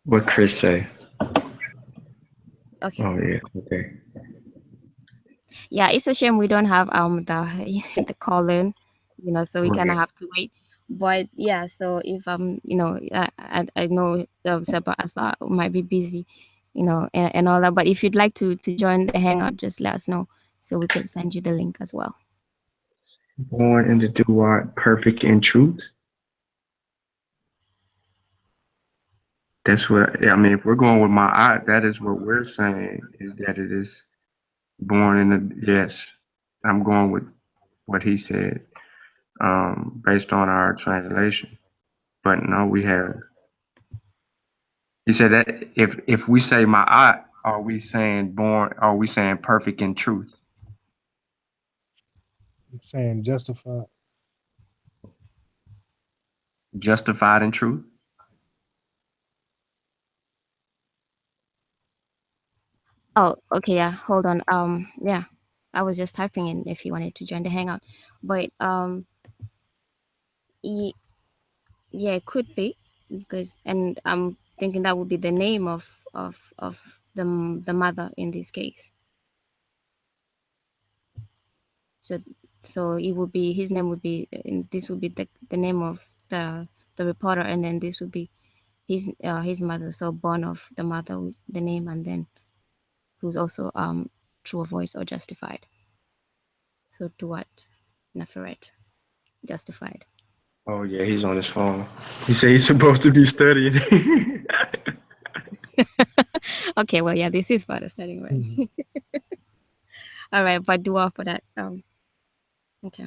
What Chris say? Okay. Oh yeah, okay. Yeah, it's a shame we don't have the the call-in, so we kind of Right. have to wait. But yeah, so if I know Seba Asa might be busy, and all that. But if you'd like to join the hangout, just let us know so we could send you the link as well. Born in the Duat, perfect in truth. That's what I mean. If we're going with my eye, that is what we're saying is that it is born in the yes. I'm going with what he said, based on our translation. But no, we have. He said that if we say my eye, are we saying born? Are we saying perfect in truth? I'm saying justified. Justified in truth? Oh, okay, yeah. Hold on. Yeah, I was just typing in if you wanted to join the hangout, but yeah, it could be because, and I'm thinking that would be the name of the mother in this case. So it would be his name would be and this would be the name of the reporter, and then this would be his mother. So born of the mother with the name, and then who's also true of voice or justified. So to what Naferet justified. Oh yeah, he's on his phone. He said he's supposed to be studying. Okay, well, yeah, this is part of studying, right? Mhm. All right, but do offer that. Okay.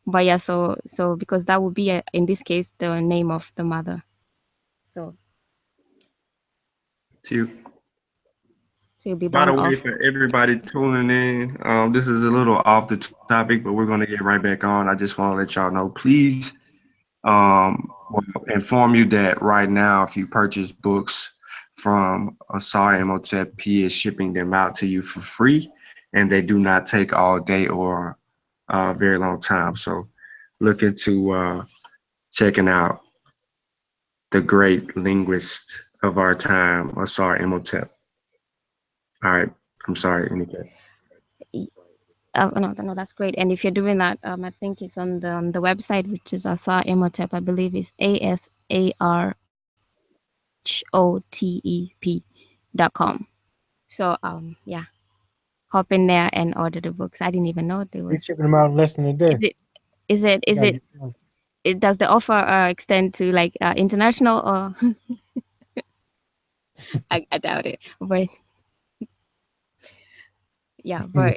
But yeah, so because that would be in this case the name of the mother. So To you'll be By born the way, of. for everybody tuning in, this is a little off the topic, but we're going to get right back on. I just want to let y'all know, please, well, inform you that right now, if you purchase books from Asar Imhotep, he is shipping them out to you for free, and they do not take all day or a very long time. So look into checking out the great linguist of our time, Asar Imhotep. All right, I'm sorry, Anika. No, no, that's great. And if you're doing that, I think it's on the website, which is Asar Imhotep. I believe is ASARHOTEP.com. So yeah, hop in there and order the books. I didn't even know there We was. shipping them out in less than a day. Is it? Is it? You Is gotta it? get them. Does the offer extend to like international or? I doubt it. But yeah, but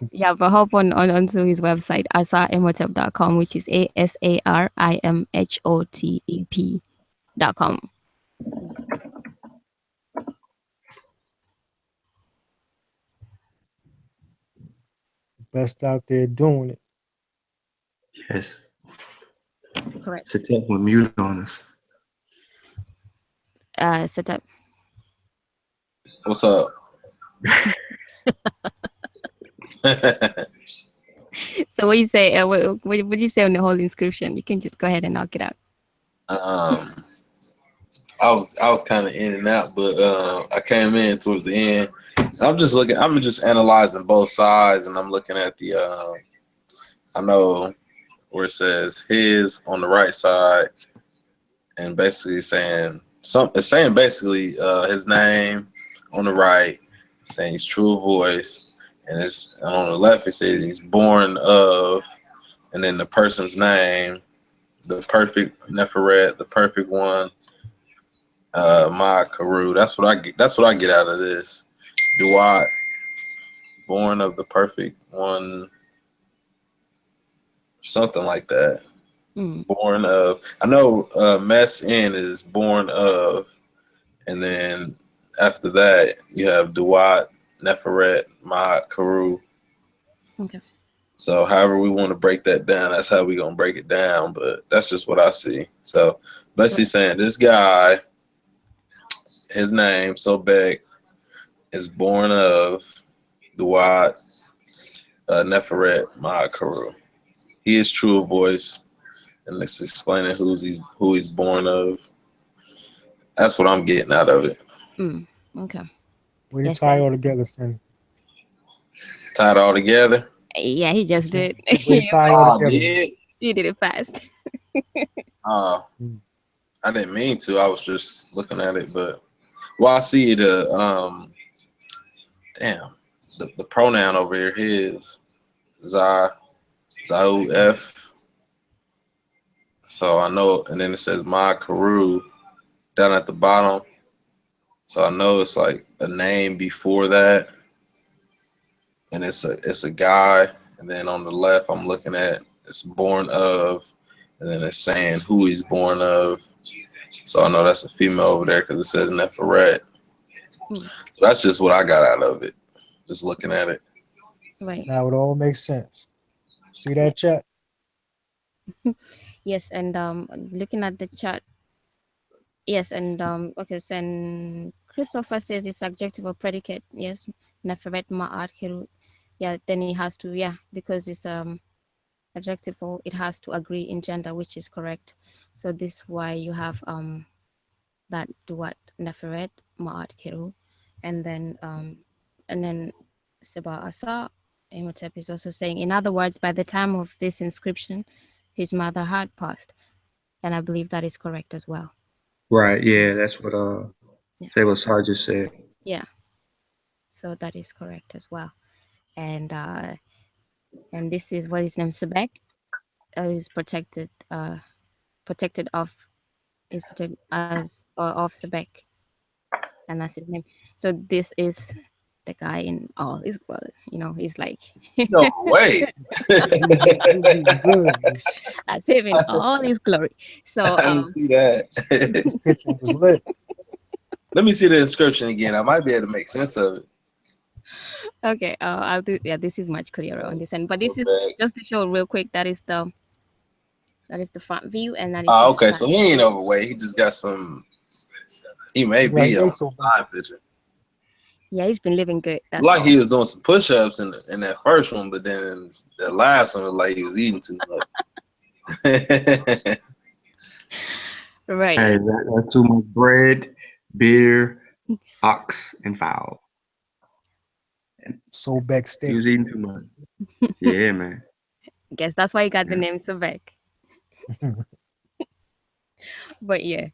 hop on onto his website, asarimhotep.com, which is ASARIMHOTEP.com. Best out there doing it. Yes. Correct. Satep will mute on us. Setup. What's up? So what you say? What you say on the whole inscription? You can just go ahead and knock it out. um, I was kind of in and out, but I came in towards the end. I'm just looking. I'm just analyzing both sides, and I'm looking at the. I know where it says his on the right side, and basically saying some. It's saying basically his name on the right, saying his true voice, and it's and on the left it says he's born of, and then the person's name, the perfect Neferet, the perfect one, Ma Karu. That's what I get. That's what I get out of this. Duat, born of the perfect one, something like that. Mm. Born of. I know Mess in is born of, and then after that you have Duat, Neferet, Ma Karu. Okay. So however we want to break that down, that's how we gonna break it down. But that's just what I see. So basically saying this guy, his name Sobek, is born of Duat, Neferet, Ma'akaru. He is true of voice, and it's explaining who he's born of. That's what I'm getting out of it. Mm. Okay. We to Yes, tie and all together, son. Tie it all together. yeah, he just Listen, did. we to tie it all Oh, together. did? You did it fast. Uh, Mm. I didn't mean to. I was just looking at it, but well, I see the damn the pronoun over here. His Zahu F. So I know, and then it says Ma Karu down at the bottom. So I know it's like a name before that, and it's a guy. And then on the left, I'm looking at it's born of, and then it's saying who he's born of. So I know that's a female over there because it says Neferet. Mm. So that's just what I got out of it, just looking at it. Right. Now it all makes sense. See that chat? Yes, and looking at the chart. Yes, and okay, so and Christopher says it's adjective or predicate. Yes, Neferet Ma'at Kiru. Yeah, then it has to, yeah, because it's adjective, or it has to agree in gender, which is correct. So this why you have that Duat Neferet Ma'at Kiru, and then Seba Asa Imhotep is also saying, in other words, by the time of this inscription, his mother had passed, and I believe that is correct as well. Right. Yeah, that's what Yeah. say what Sar just said. Yeah. So that is correct as well. And this is what his name Sebek is protected of is protected as of Sebek, and that's his name. So this is the guy in all his glory. He's like No way. He was good. I see him in all his glory. So I didn't see that. His picture was lit. Let me see the inscription again. I might be able to make sense of it. okay, I'll do. Yeah, this is much clearer on this end, but So this is bad. just to show real quick. That is the front view, and that is Oh, the okay. side. So he ain't overweight. He just got some. He may Like be they on so the side picture. Yeah, he's been living good. That's Like all. he was doing some push-ups in that first one, but then in the last one, it was like he was eating too much. Right. Hey, that's too much bread, beer, ox, and fowl. so back He steak. was eating too much. Yeah, man. Guess that's why he got the Yeah. name Savek. But yeah,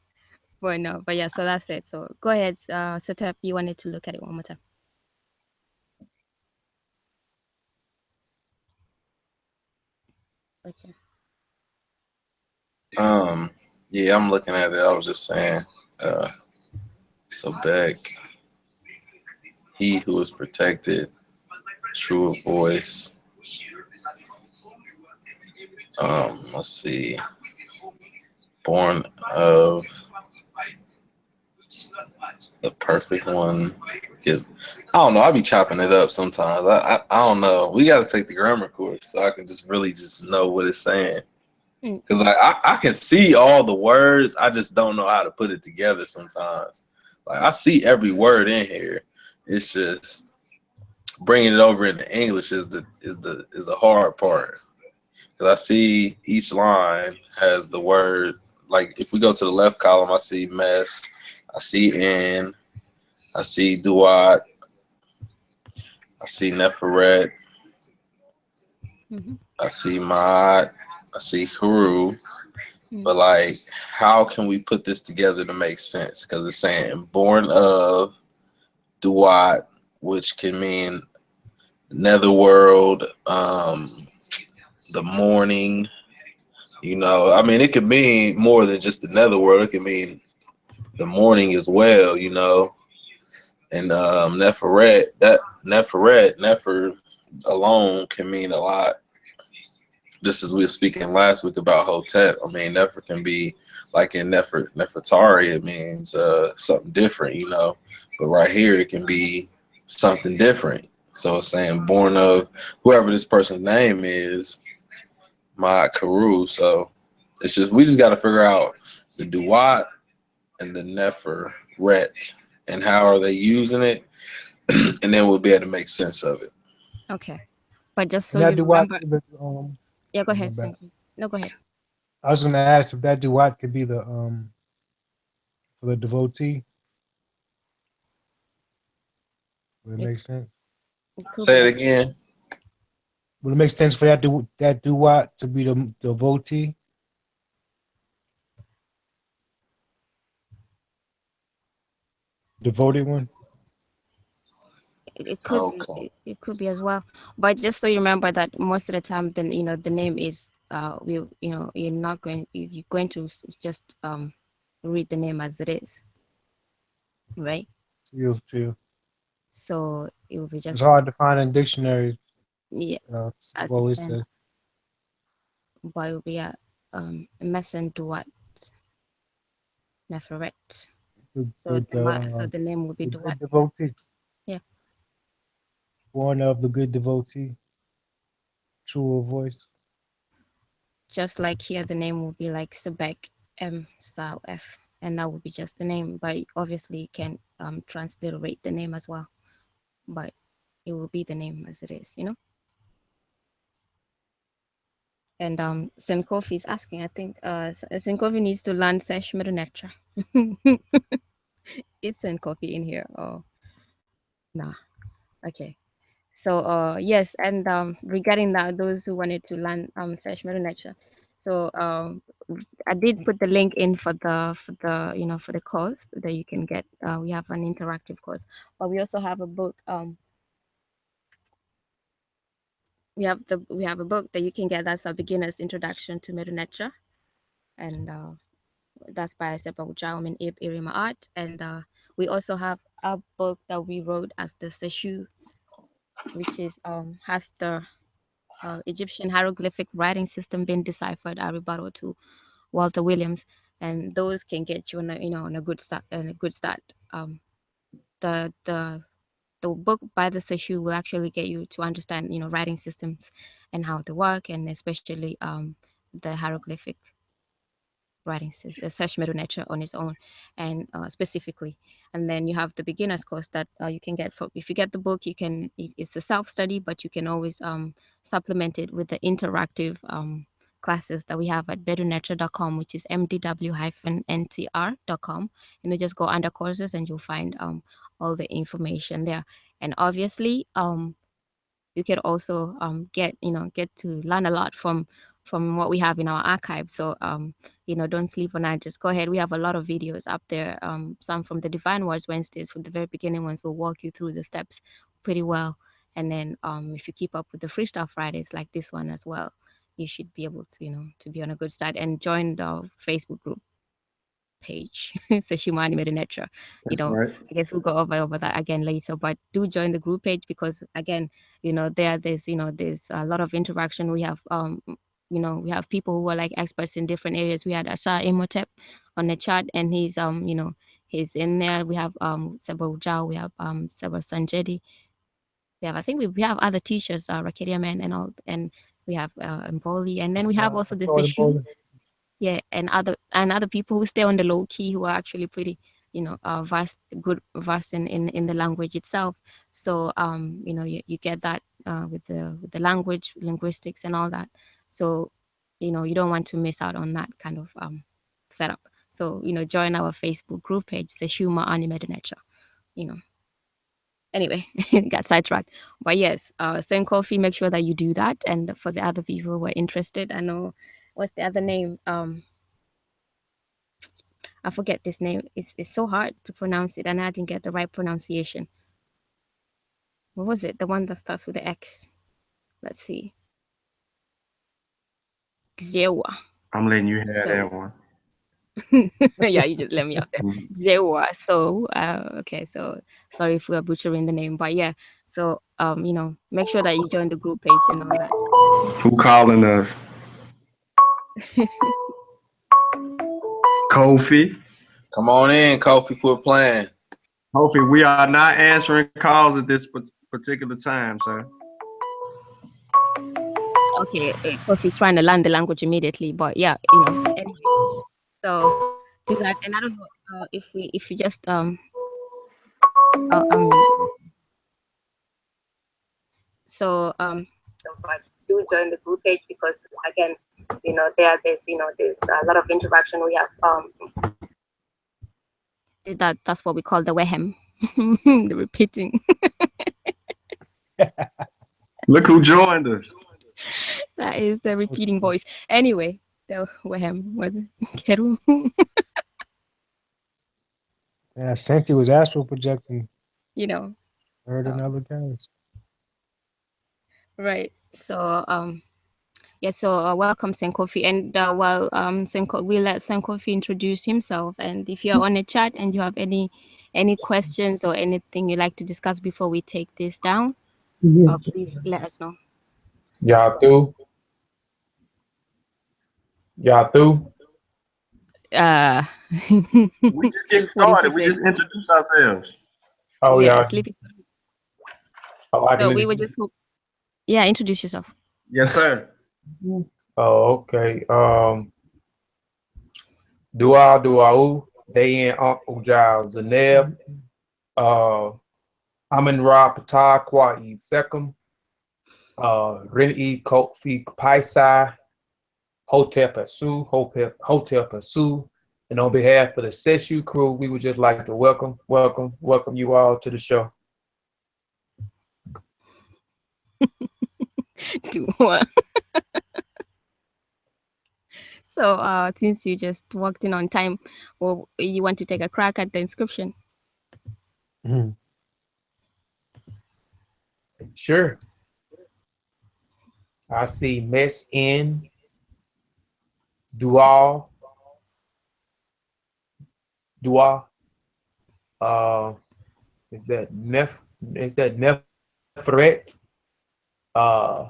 but no, but yeah. So that's it. So go ahead, Satep. You wanted to look at it one more time. Okay. Yeah, I'm looking at it. I was just saying, so back, he who is protected, true voice. Let's see, born of the perfect one. I don't know. I be chopping it up sometimes. I don't know. We got to take the grammar course so I can just really just know what it's saying. Because I can see all the words. I just don't know how to put it together sometimes. Like I see every word in here. It's just bringing it over into English is the hard part. Because I see each line has the word. Like if we go to the left column, I see mess. I see in. I see duat. I see neferet. Mm-hmm. I see mod. I see haru. Mm. But like, how can we put this together to make sense? Because it's saying born of duat, which can mean netherworld, the morning. I mean, it could mean more than just the netherworld. It could mean the morning as well. And Neferet, Nefer alone can mean a lot. Just as we were speaking last week about Hotep, I mean, Nefer can be like in Nefertari, it means something different, But right here, it can be something different. So it's saying born of whoever this person's name is, Ma Karu. So it's just we just got to figure out the Duat and the Neferet and how are they using it, and then we'll be able to make sense of it. Okay. But just so And that you Duat remember. could be, Yeah, go my ahead, bad. Sanju. No, go ahead. I was gonna ask if that Duat could be the for the devotee. Would it It, make sense? it could Say be. it again. Would it make sense for that Duat to be the devotee? Devoted one? It could be. Okay. It could be as well. But just so you remember that most of the time, then the name is you're not going you're going to just read the name as it is, right? Too. So it will be It's just hard to find in dictionaries. yeah as it Always say stands. But it will be a messen to what Neferet. So the name will be the to what? good devotee, Yeah. born of the good devotee, true voice. Just like here, the name will be like Sebek M Sao F, and that will be just the name. But obviously, you can transliterate the name as well. But it will be the name as it is. And Senkofi is asking, I think Senkofi needs to learn Sesh Medew Netcher. Is Senkofi in here? Oh, nah. Okay. So yes, and regarding that, those who wanted to learn Sesh Medew Netcher. So I did put the link in for the course that you can get. We have an interactive course, but we also have a book. We have a book that you can get. That's a beginner's introduction to Medew Netcher, and that's by Sepa Ujao and Ib Irima Art. And we also have a book that we wrote as the Seshew, which is has the Egyptian hieroglyphic writing system been deciphered, a rebuttal to Walter Williams, and those can get you on a on a good start. The the book by the Seshew will actually get you to understand writing systems and how they work, and especially the hieroglyphic writing system, the Medew Netcher on its own, and specifically. And then you have the beginner's course that you can get for, if you get the book, you can, it's a self-study, but you can always supplement it with the interactive classes that we have at mdw-ntr.com, which is mdw-ntr.com. And you just go under courses and you'll find all the information there. And obviously, you can also get to learn a lot from what we have in our archive. So don't sleep on that. Just go ahead. We have a lot of videos up there. Some from the Divine Words Wednesdays, from the very beginning ones, will walk you through the steps pretty well. And then if you keep up with the Freestyle Fridays like this one as well, you should be able to to be on a good start, and join the Facebook group page. Seshew Medew Netcher. That's right. I guess we'll go over that again later, but do join the group page, because again, there's a lot of interaction. We have we have people who are like experts in different areas. We had Asha Imhotep on the chat, and he's he's in there. We have Seba Ujao, we have Seba Sanjedi. We have, I think we have other teachers, Rakedia Man and all, and we have Mboli, and then we have also this issue. Yeah, and other people who stay on the low key, who are actually pretty versed in the language itself. So you get that with the language, linguistics and all that. So you don't want to miss out on that kind of setup. So join our Facebook group page, Seshew Medew Netcher. Anyway, got sidetracked. But yes, send coffee, make sure that you do that. And for the other people who are interested, I know, what's the other name? I forget this name. It's so hard to pronounce it, and I didn't get the right pronunciation. What was it? The one that starts with the X. Let's see. Xewa. I'm letting you have that one. Yeah, you just let me out there. Xewa. So okay, so sorry if we're butchering the name, but yeah. So make sure that you join the group page and all that. Who calling us? Kofi. Come on in, Kofi, quit playing. Kofi, we are not answering calls at this particular time, sir. Okay, Kofi's trying to learn the language immediately, but yeah, anyway. So do that, and I don't know if you just but do join the group page, because again, there's a lot of interaction. We have that's what we call the wehem, the repeating. Look who joined us. That is the repeating voice. Anyway, the wehem was Keru. Yeah, Santi was astral projecting. Heard another guys. Right. So yeah. So welcome, Senkofi, and while we'll let Senkofi introduce himself. And if you're on a chat and you have any questions or anything you'd like to discuss before we take this down, please let us know. Y'all through? Y'all through? We just getting started. We just introduced ourselves. Oh yeah, yeah. Sleepy. So we were just introduce yourself. Yes, sir. Oh, okay. Dua, they in Uncle Giles Zaneb. Amin Ra Patar Kwai Sekum. Rini Kofi Paisai. Hotel Pasu. And on behalf of the Seshew crew, we would just like to welcome you all to the show. So since you just walked in on time, well, you want to take a crack at the inscription? Sure. I see Mess in Dua. Is that Nefret? Uh,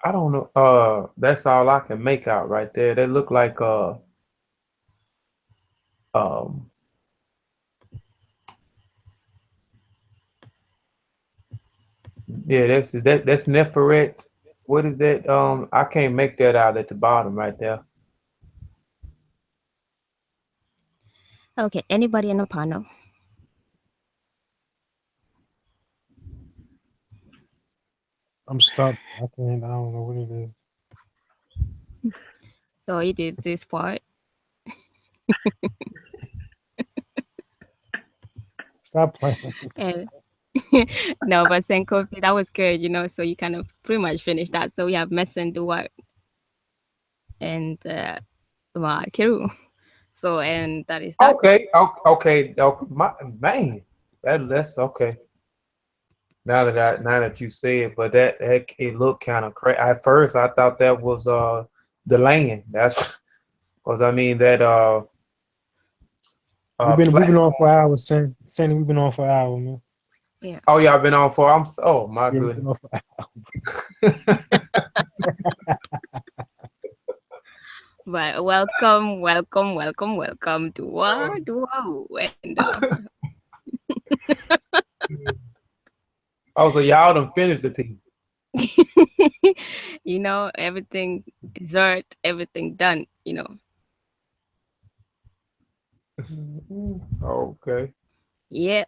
I don't know. That's all I can make out right there. They look like um yeah, that's Neferet. What is that? I can't make that out at the bottom right there. Okay, anybody in the panel? I'm stuck. I can't. I don't know what it is. So you did this part. Stop playing. And no, but Senkofi, that was good, so you kind of pretty much finished that. So we have Messen, Duart, and Kiru. So, and that is that. Okay. Man, that's okay. Now that you say it, but that it looked kind of crazy. At first, I thought that was the land. That's because I mean that We've been platform. on for hours, Sandy. We've been on for hours, man. Yeah. Oh yeah, I've been on for. Oh my Yeah, we've been on for hours. But welcome, Dua. And oh, so y'all done finished the piece. everything dessert, everything done. Okay. Yeah.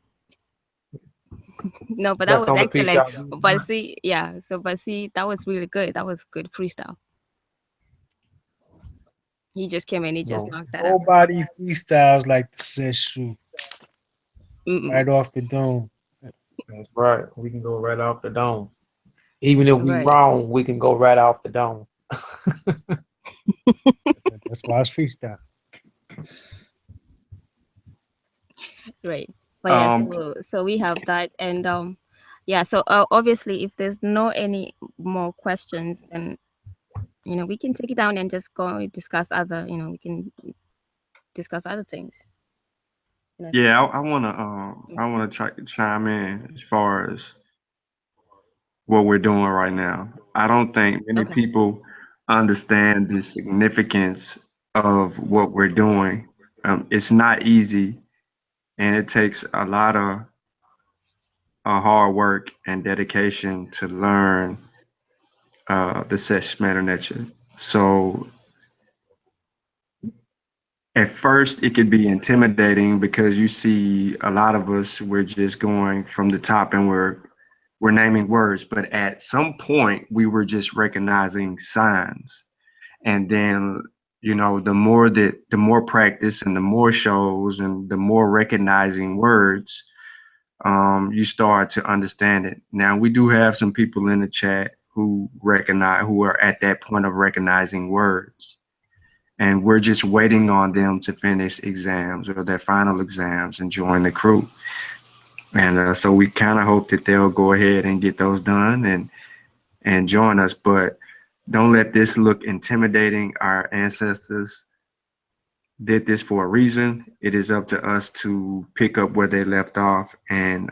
No, but that That's was on the piece excellent. y'all. But see, yeah. So, but see, that was really good. That was good freestyle. He just came in. He just knocked that out. Nobody freestyles like the Seshew Mm-mm. right off the dome. That's right. We can go right off the dome. Even if we Right. wrong, we can go right off the dome. That's why it's freestyle. Right. But yeah, Um, so we have that, and yeah. So obviously, if there's no any more questions, then we can take it down and just go and discuss other. We can discuss other things. yeah, I wanna chime in as far as what we're doing right now. I don't think many Okay. people understand the significance of what we're doing. It's not easy, and it takes a lot of hard work and dedication to learn the Seshew Netcher. So at first, it could be intimidating because you see a lot of us, we're just going from the top and we're naming words, but at some point we were just recognizing signs. And then, the more practice and the more shows and the more recognizing words, you start to understand it. Now we do have some people in the chat who are at that point of recognizing words, and we're just waiting on them to finish exams or their final exams and join the crew. And so we kind of hope that they'll go ahead and get those done and join us. But don't let this look intimidating. Our ancestors did this for a reason. It is up to us to pick up where they left off and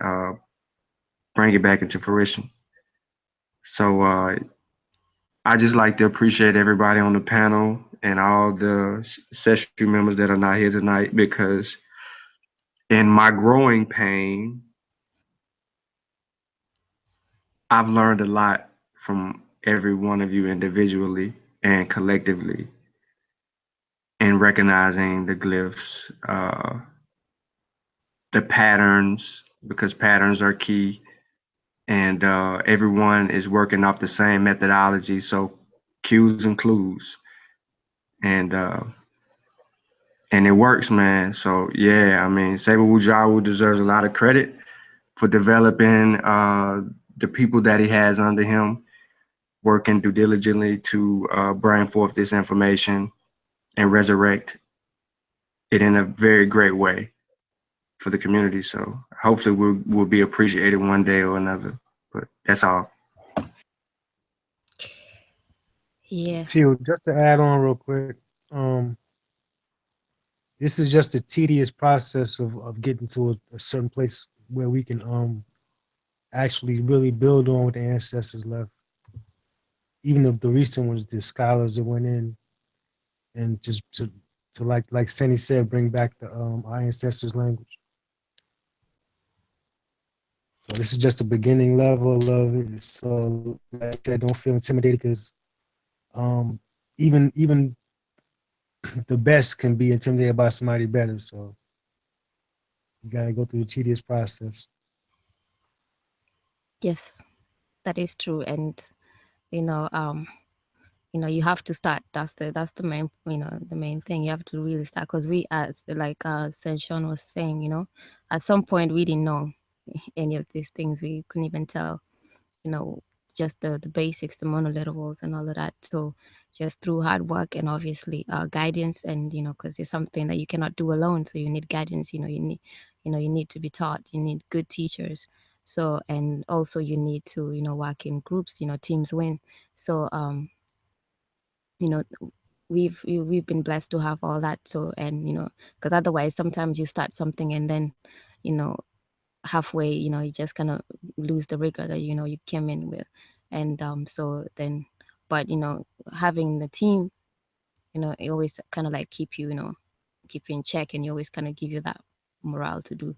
bring it back into fruition. So I just like to appreciate everybody on the panel and all the Seshew members that are not here tonight, because in my growing pain, I've learned a lot from every one of you individually and collectively in recognizing the glyphs, the patterns, because patterns are key, and everyone is working off the same methodology. So cues and clues, and and it works, man. So yeah, I mean, Saber Wujawu deserves a lot of credit for developing the people that he has under him, working due diligently to bring forth this information and resurrect it in a very great way for the community. So hopefully we'll be appreciated one day or another. But that's all. Yeah. Teal, just to add on real quick, this is just a tedious process of getting to a certain place where we can actually really build on what the ancestors left. Even the recent ones, the scholars that went in and just to like Senny said, bring back the our ancestors' language. So this is just a beginning level of it. So like I said, don't feel intimidated because um, even the best can be intimidated by somebody better. So you gotta go through the tedious process. Yes, that is true. And you know, you have to start. That's the main, the main thing. You have to really start, because we, as like Senshawn was saying, at some point we didn't know any of these things. We couldn't even tell, you know, just the basics, the monoliterables and all of that. So just through hard work and obviously guidance, and because it's something that you cannot do alone. So you need guidance. You need to be taught. You need good teachers. So, and also you need to work in groups. Teams win. So you know we've been blessed to have all that. So, and because otherwise sometimes you start something and then you know halfway you just kind of lose the rigor that you came in with. And so then, but having the team, it always kind of like keep you in check, and you always kind of give you that morale to do,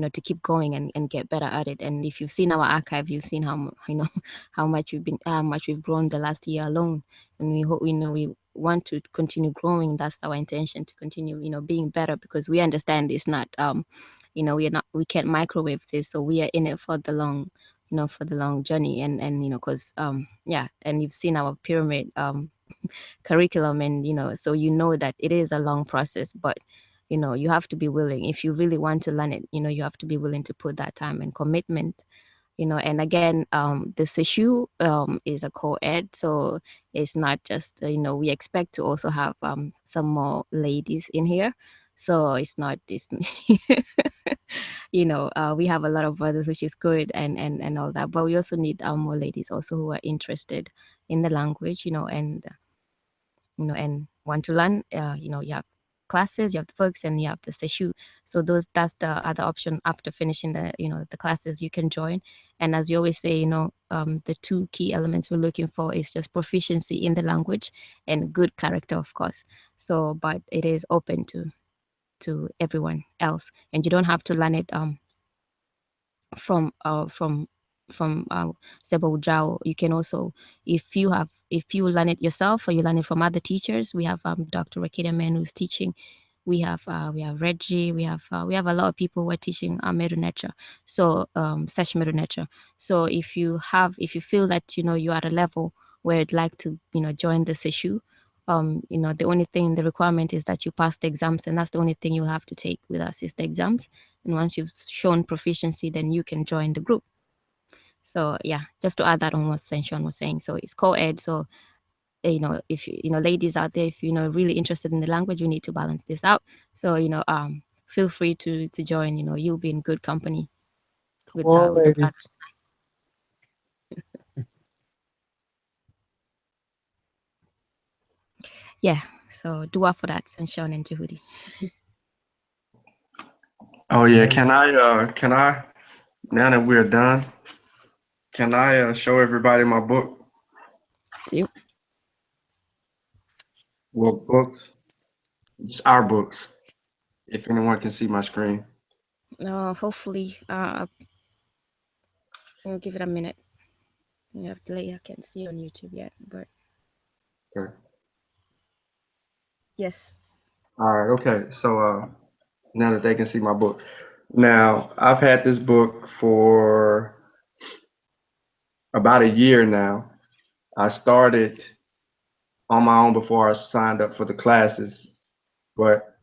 to keep going and get better at it. And if you've seen our archive, you've seen how much we've grown the last year alone. And we hope, we want to continue growing. That's our intention, to continue being better, because we understand it's not we can't microwave this. So we are in it for the long, for the long journey. And because yeah, and you've seen our pyramid curriculum, and so that it is a long process. But you have to be willing. If you really want to learn it, you have to be willing to put that time and commitment. And again, the Seshew is a co-ed, so it's not just we expect to also have some more ladies in here. So it's not this we have a lot of brothers, which is good, and all that, but we also need more ladies also who are interested in the language, and want to learn. You have classes, you have the books, and you have the Seshew. So that's the other option. After finishing the classes, you can join. And as you always say, the two key elements we're looking for is just proficiency in the language and good character, of course. So, but it is open to everyone else, and you don't have to learn it from Sebo Ujao. You can also, if you learn it yourself or you learn it from other teachers. We have Dr. Rakita Men who's teaching. We have Reggie. We have a lot of people who are teaching Medew Netcher. So Seshew Medew Netcher. So if you feel that you're at a level where you'd like to join the Seshew, the only thing, the requirement is that you pass the exams, and that's the only thing you'll have to take with us is the exams. And once you've shown proficiency, then you can join the group. So yeah, just to add that on what Senshawn was saying. So it's co-ed. So if ladies out there, if really interested in the language, we need to balance this out. So feel free to join. You'll be in good company with Well, the ladies. brothers. Yeah. So dua for that, Senshawn and Jehudi. Oh yeah, can I now that we're done, can I show everybody my book? To you. Well, books, it's our books. If anyone can see my screen. Hopefully, we'll give it a minute. You have delay. I can't see on YouTube yet, but Okay. yes. All right. Okay. So now that they can see my book, now I've had this book for about a year now. I started on my own before I signed up for the classes, but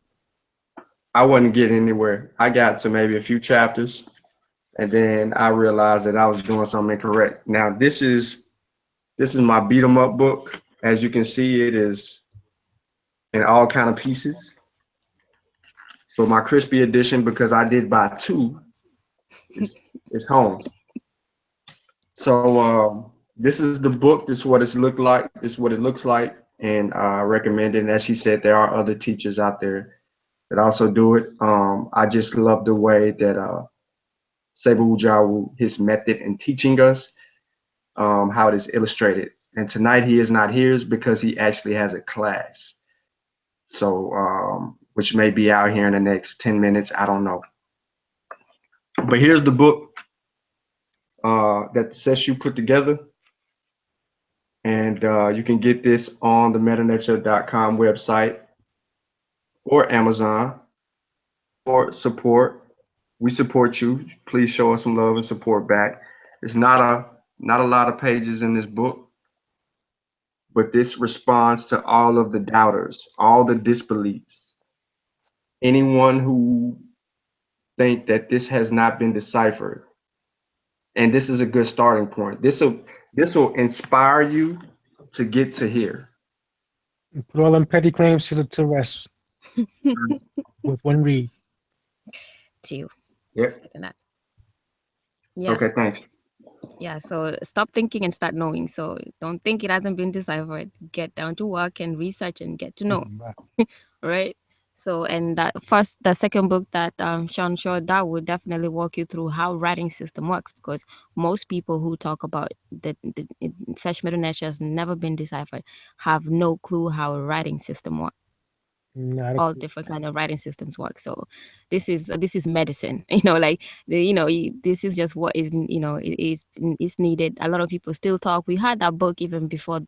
I wasn't getting anywhere. I got to maybe a few chapters, and then I realized that I was doing something incorrect. Now this is my beat 'em up book. As you can see, it is in all kind of pieces. So my crispy edition, because I did buy two, is home. So this is the book. This is what it's looked like. This is what it looks like. And I recommend it. And as she said, there are other teachers out there that also do it. I just love the way that Sebu Jawu, his method in teaching us, how it is illustrated. And tonight he is not here because he actually has a class. So, which may be out here in the next 10 minutes. I don't know. But here's the book that Seshew put together. And you can get this on the mdw-ntr website or Amazon or support. We support you. Please show us some love and support back. It's not a lot of pages in this book, but this responds to all of the doubters, all the disbeliefs. Anyone who think that this has not been deciphered. And this is a good starting point. This will inspire you to get to here. And put all them petty claims to rest with one read. Two. Yep. Second that. Yeah. Okay, thanks. Yeah. So stop thinking and start knowing. So don't think it hasn't been deciphered. Get down to work and research and get to know. Right. So, and the second book that Sean showed, that would definitely walk you through how writing system works, because most people who talk about the Seshew Medew Netcher has never been deciphered have no clue how a writing system works. All different kind of writing systems work. So this is medicine, like this is just what is is needed. A lot of people still talk. We had that book even before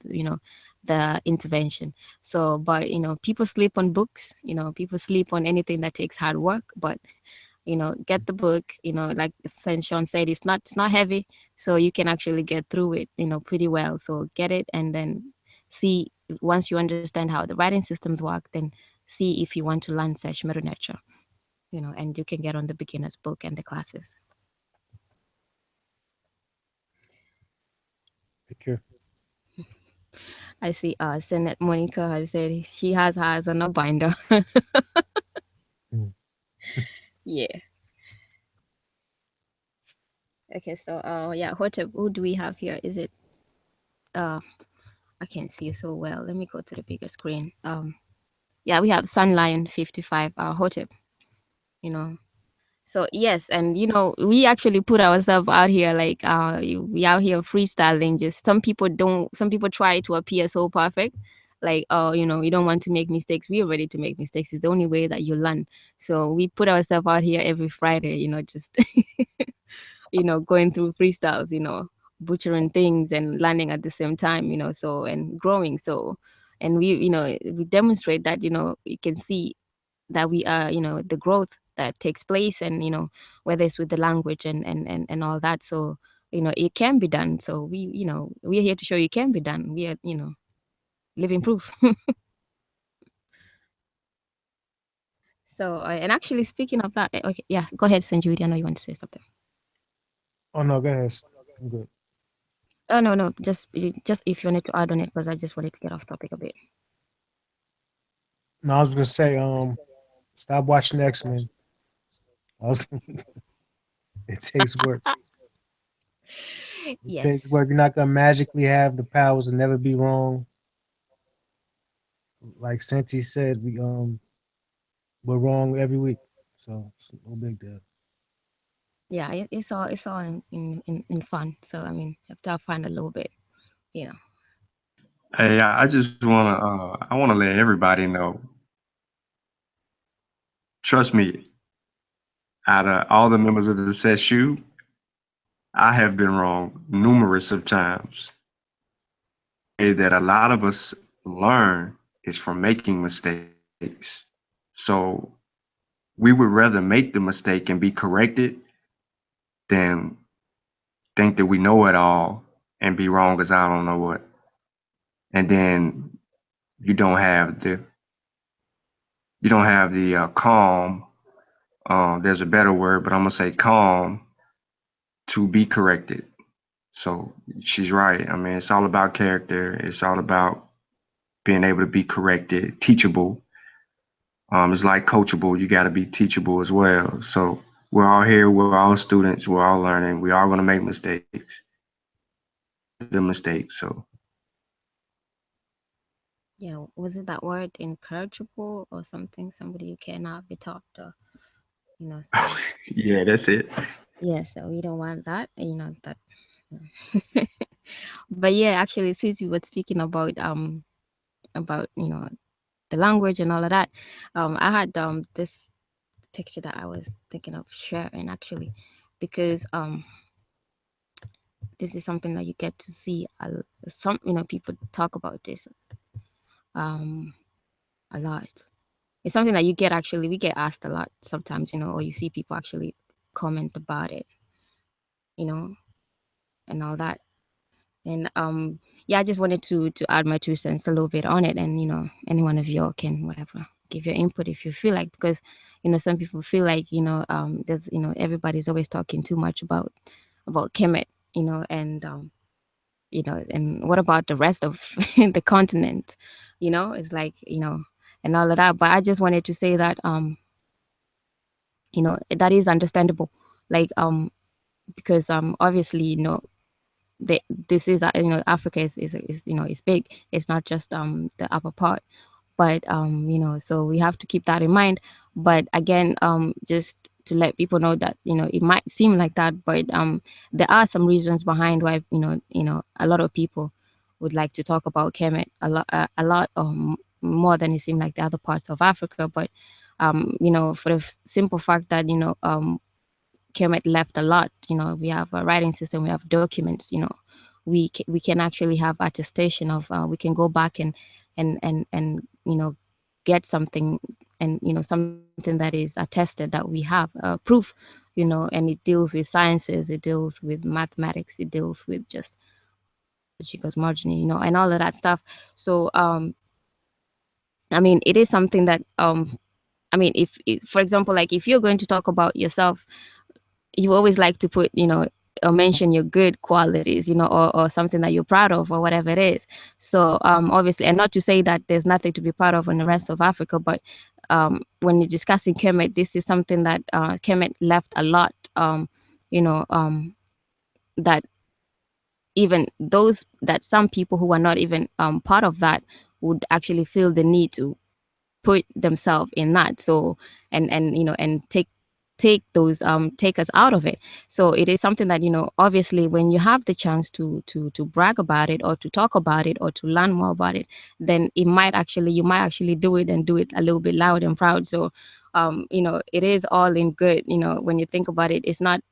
the intervention. So but people sleep on books, people sleep on anything that takes hard work. But get the book, like Sean said, it's not heavy, so you can actually get through it pretty well. So get it, and then see, once you understand how the writing systems work, then see if you want to learn Seshew Medew Netcher, and you can get on the beginner's book and the classes. Take care. I see Senate Monica has said she has hers on a binder. Yeah. Okay, so yeah, who do we have here? Is it I can't see you so well. Let me go to the bigger screen. Yeah, we have Sun Lion 55, Hotep, So yes, and we actually put ourselves out here, like we out here freestyling. Just some people try to appear so perfect, like, oh, you don't want to make mistakes. We are ready to make mistakes. It's the only way that you learn. So we put ourselves out here every Friday, just going through freestyles, butchering things and learning at the same time, so, and growing. So, and we demonstrate that, you can see that we are, the growth that takes place, and whether it's with the language and all that. So it can be done. So we're here to show you it can be done. We are living proof. So and actually, speaking of that, okay, yeah, go ahead, Sanjudy. I know you want to say something. Oh no, go ahead. I'm good. Oh no, just if you wanted to add on it, because I just wanted to get off topic a bit. No, I was gonna say, stop watching X-Men. It takes work. It Yes. takes work. You're not gonna magically have the powers and never be wrong. Like Senti said, we're wrong every week, so it's no big deal. Yeah, it's all in fun. So I mean, you have to have fun a little bit, Hey, I just I wanna let everybody know. Trust me, out of all the members of the Seshew, I have been wrong numerous of times. That a lot of us learn is from making mistakes. So we would rather make the mistake and be corrected than think that we know it all and be wrong as I don't know what. And then you don't have the calm. There's a better word, but I'm gonna say calm to be corrected. So she's right. I mean, it's all about character. It's all about being able to be corrected, teachable. It's like coachable. You got to be teachable as well. So we're all here. We're all students. We're all learning. We are going to make mistakes. the mistakes. So Yeah, was it that word incorrigible or something? Somebody you cannot be taught, or so yeah, that's it. yeah, so we don't want that, that. But yeah, actually, since we were speaking about the language and all of that, I had this picture that I was thinking of sharing actually, because this is something that you get to see some people talk about this a lot. It's something that we get asked a lot sometimes, or you see people actually comment about it, and all that. And yeah, I just wanted to add my 2 cents a little bit on it, and any one of y'all can whatever give your input if you feel like, because some people feel like there's everybody's always talking too much about Kemet, and and what about the rest of the continent, it's like and all of that. But I just wanted to say that that is understandable, like because obviously this is Africa is is big. It's not just the upper part, but so we have to keep that in mind. But again, just to let people know that it might seem like that, but there are some reasons behind why a lot of people would like to talk about Kemet a lot more than it seemed like the other parts of Africa. But for the simple fact that Kemet left a lot. We have a writing system, we have documents. We can actually have attestation of. We can go back and get something, and something that is attested that we have proof. And it deals with sciences, it deals with mathematics, it deals with just cosmogony, and all of that stuff. So I mean, it is something that I mean, if for example, like if you're going to talk about yourself, you always like to put, or mention your good qualities, or something that you're proud of, or whatever it is. So obviously, and not to say that there's nothing to be proud of in the rest of Africa, but when you're discussing Kemet, this is something that Kemet left a lot, that even those that some people who are not even part of that would actually feel the need to put themselves in that. So and take those take us out of it. So it is something that obviously when you have the chance to brag about it, or to talk about it, or to learn more about it, then you might actually do it, and do it a little bit loud and proud. So it is all in good. When you think about it, it's not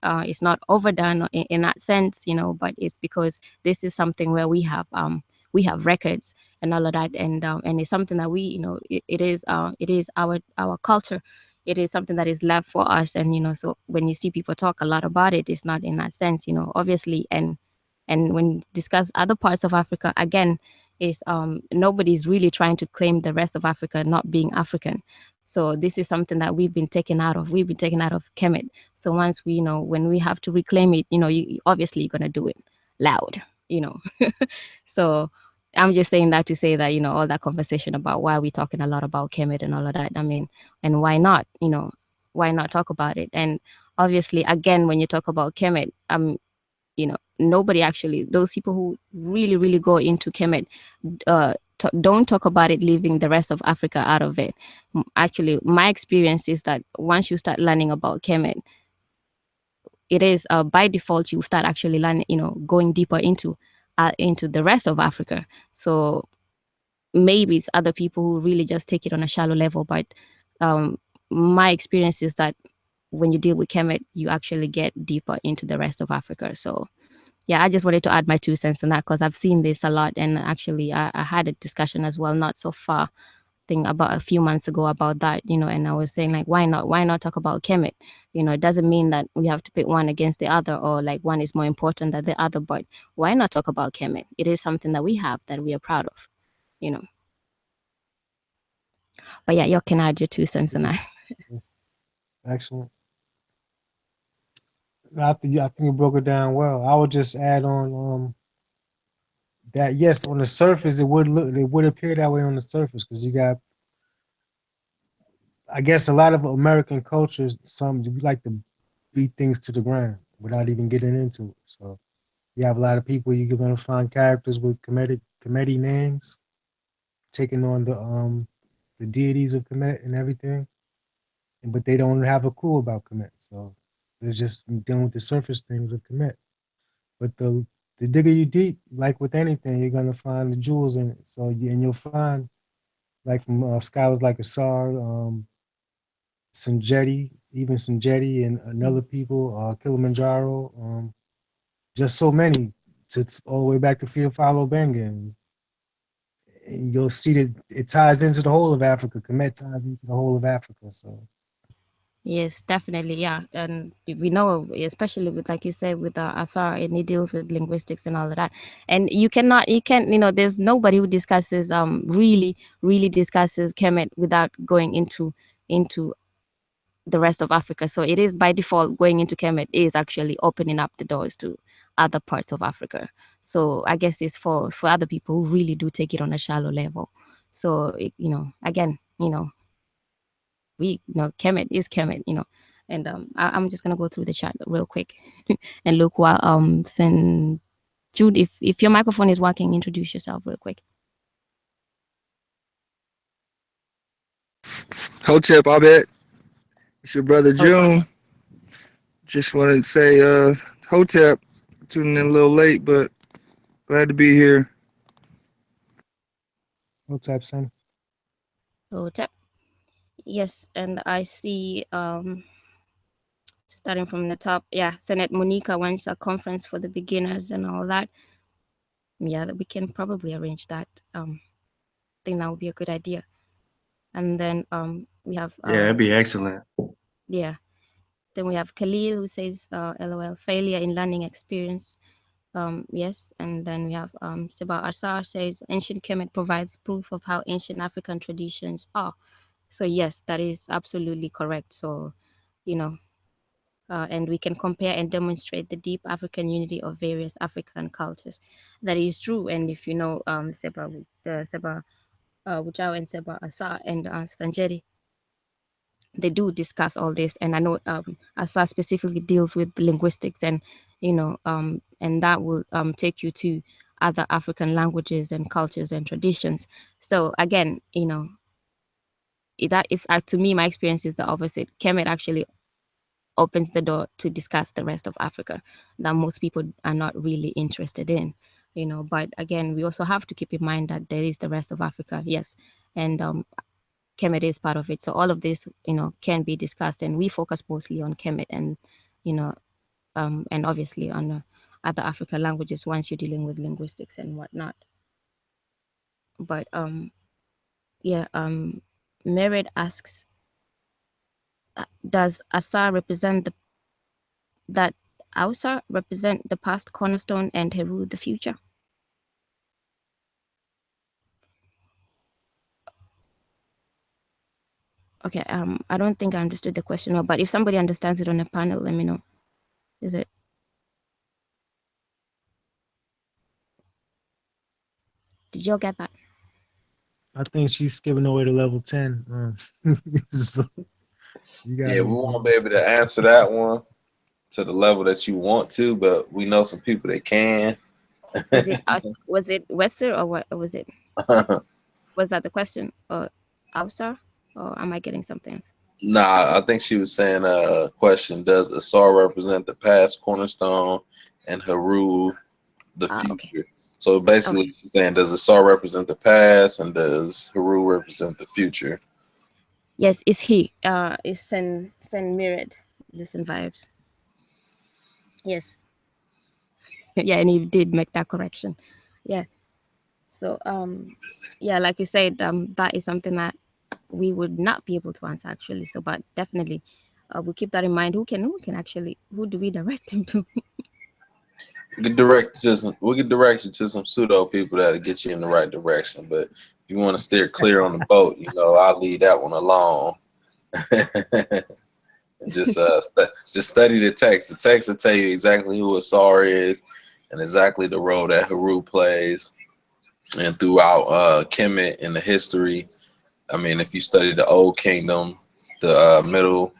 overdone in that sense. But it's because this is something where we have records and all of that, and it's something that it is our culture. It is something that is left for us, and so when you see people talk a lot about it, it's not in that sense, obviously. And when you discuss other parts of Africa, again, is nobody's really trying to claim the rest of Africa not being African. So this is something that we've been taken out of Kemet. So once when we have to reclaim it, you obviously you're gonna do it loud. So I'm just saying that to say that all that conversation about why we're talking a lot about Kemet and all of that, I mean, and why not, why not talk about it? And obviously, again, when you talk about Kemet, nobody actually, those people who really really go into Kemet don't talk about it, leaving the rest of Africa out of it. Actually, my experience is that once you start learning about Kemet, it is by default you'll start actually learning, going deeper into the rest of Africa. So maybe it's other people who really just take it on a shallow level, but my experience is that when you deal with Kemet, you actually get deeper into the rest of Africa. So yeah, I just wanted to add my 2 cents on that, because I've seen this a lot, and actually I had a discussion as well, not so far thing about a few months ago about that, and I was saying, like, why not talk about Kemet? It doesn't mean that we have to pit one against the other, or like one is more important than the other, but why not talk about Kemet? It is something that we have, that we are proud of, but yeah, you can add your 2 cents on that. Excellent. I think you broke it down well. I would just add on that yes, on the surface it would appear that way on the surface, because you got, I guess, a lot of American cultures, some we like to beat things to the ground without even getting into it. So You have a lot of people you're gonna find characters with Kemet names, taking on the deities of Kemet and everything, but they don't have a clue about Kemet, so they're just dealing with the surface things of Kemet. But the digger you deep, like with anything, you're gonna find the jewels in it. So and you'll find like from scholars like Asar, Sanjeti, even Sanjeti and other people, Kilimanjaro, just so many, to all the way back to Theophilo Benga. And you'll see that it ties into the whole of Africa. Kemet ties into the whole of Africa. So Yes, definitely. Yeah. And we know, especially with, like you said, with Asar, and he deals with linguistics and all of that. And you can't, there's nobody who discusses, really discusses Kemet without going into the rest of Africa. So it is by default going into Kemet is actually opening up the doors to other parts of Africa. So I guess it's for other people who really do take it on a shallow level. So, again, Kemet is Kemet, and I'm just gonna go through the chat real quick and look while send Jude, if your microphone is working, introduce yourself real quick. Hotep, I bet. It's your brother Hotep. June. Just wanted to say, Hotep, tuning in a little late, but glad to be here. no type son. Hotep. Yes, and I see starting from the top, Senate Monica wants a conference for the beginners and all that. Yeah, that we can probably arrange that. I think that would be a good idea. And then we have Yeah, that'd be excellent. yeah. Then we have Khalil who says, LOL, failure in learning experience. Yes. And then we have Seba Asar says, ancient Kemet provides proof of how ancient African traditions are. So yes, that is absolutely correct. So, and we can compare and demonstrate the deep African unity of various African cultures. That is true. And if you know Seba Wujao and Seba Asar and Sanjeri, they do discuss all this. And I know Asa specifically deals with linguistics, and and that will take you to other African languages and cultures and traditions. So again, that is to me, my experience is the opposite. Kemet actually opens the door to discuss the rest of Africa that most people are not really interested in, but again, we also have to keep in mind that there is the rest of Africa, yes, and Kemet is part of it. So all of this, can be discussed, and we focus mostly on Kemet and, and obviously on other African languages once you're dealing with linguistics and whatnot. But Mered asks, does Asa represent that Ausa represent the past cornerstone and Heru the future? Okay, I don't think I understood the question well, but if somebody understands it on the panel, let me know. Is it? Did y'all get that? I think she's skipping away to level 10. So you gotta, Yeah, we won't be able to answer that one to the level that you want to, but we know some people that can. Was it us? Was it Wester or what? Or was it? Was that the question? Or Ausar? Or am I getting something else? Nah, I think she was saying question, does Asar represent the past cornerstone and Haru the future? Okay. So basically she's saying, does Asar represent the past and does Haru represent the future? Yes, it's he. It's Sen Mirrored. Listen vibes. Yes. Yeah, and he did make that correction. Yeah. So yeah, like you said, that is something that we would not be able to answer actually. So but definitely we'll keep that in mind. Who do we direct him to? We could direct you to some pseudo people that'll get you in the right direction. But if you want to steer clear on the boat, I'll leave that one alone. Just study the text. The text will tell you exactly who Asar is and exactly the role that Haru plays. And throughout Kemet in the history, I mean, if you study the Old Kingdom, the Middle,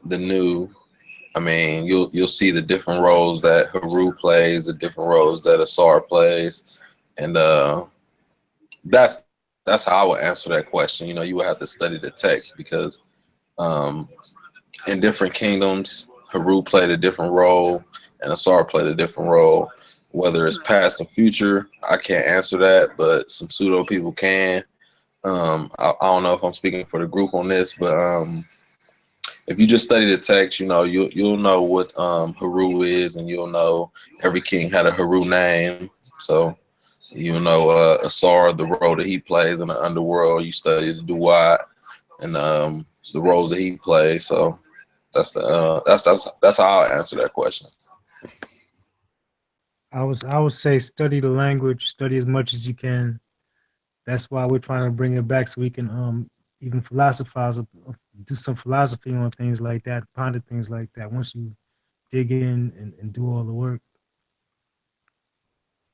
the New, I mean, you'll see the different roles that Haru plays, the different roles that Asar plays, and that's how I would answer that question. You know, you would have to study the text because in different kingdoms, Haru played a different role and Asar played a different role. Whether it's past and future, I can't answer that, but some pseudo people can. I don't know if I'm speaking for the group on this, but if you just study the text, you know, you'll know what Haru is, and you'll know every king had a Haru name. So you know Asar, the role that he plays in the underworld. You study the Duat and the roles that he plays. So that's how I'll answer that question. I would say study the language, study as much as you can. That's why we're trying to bring it back so we can even philosophize, do some philosophy on things like that, ponder things like that. Once you dig in and do all the work,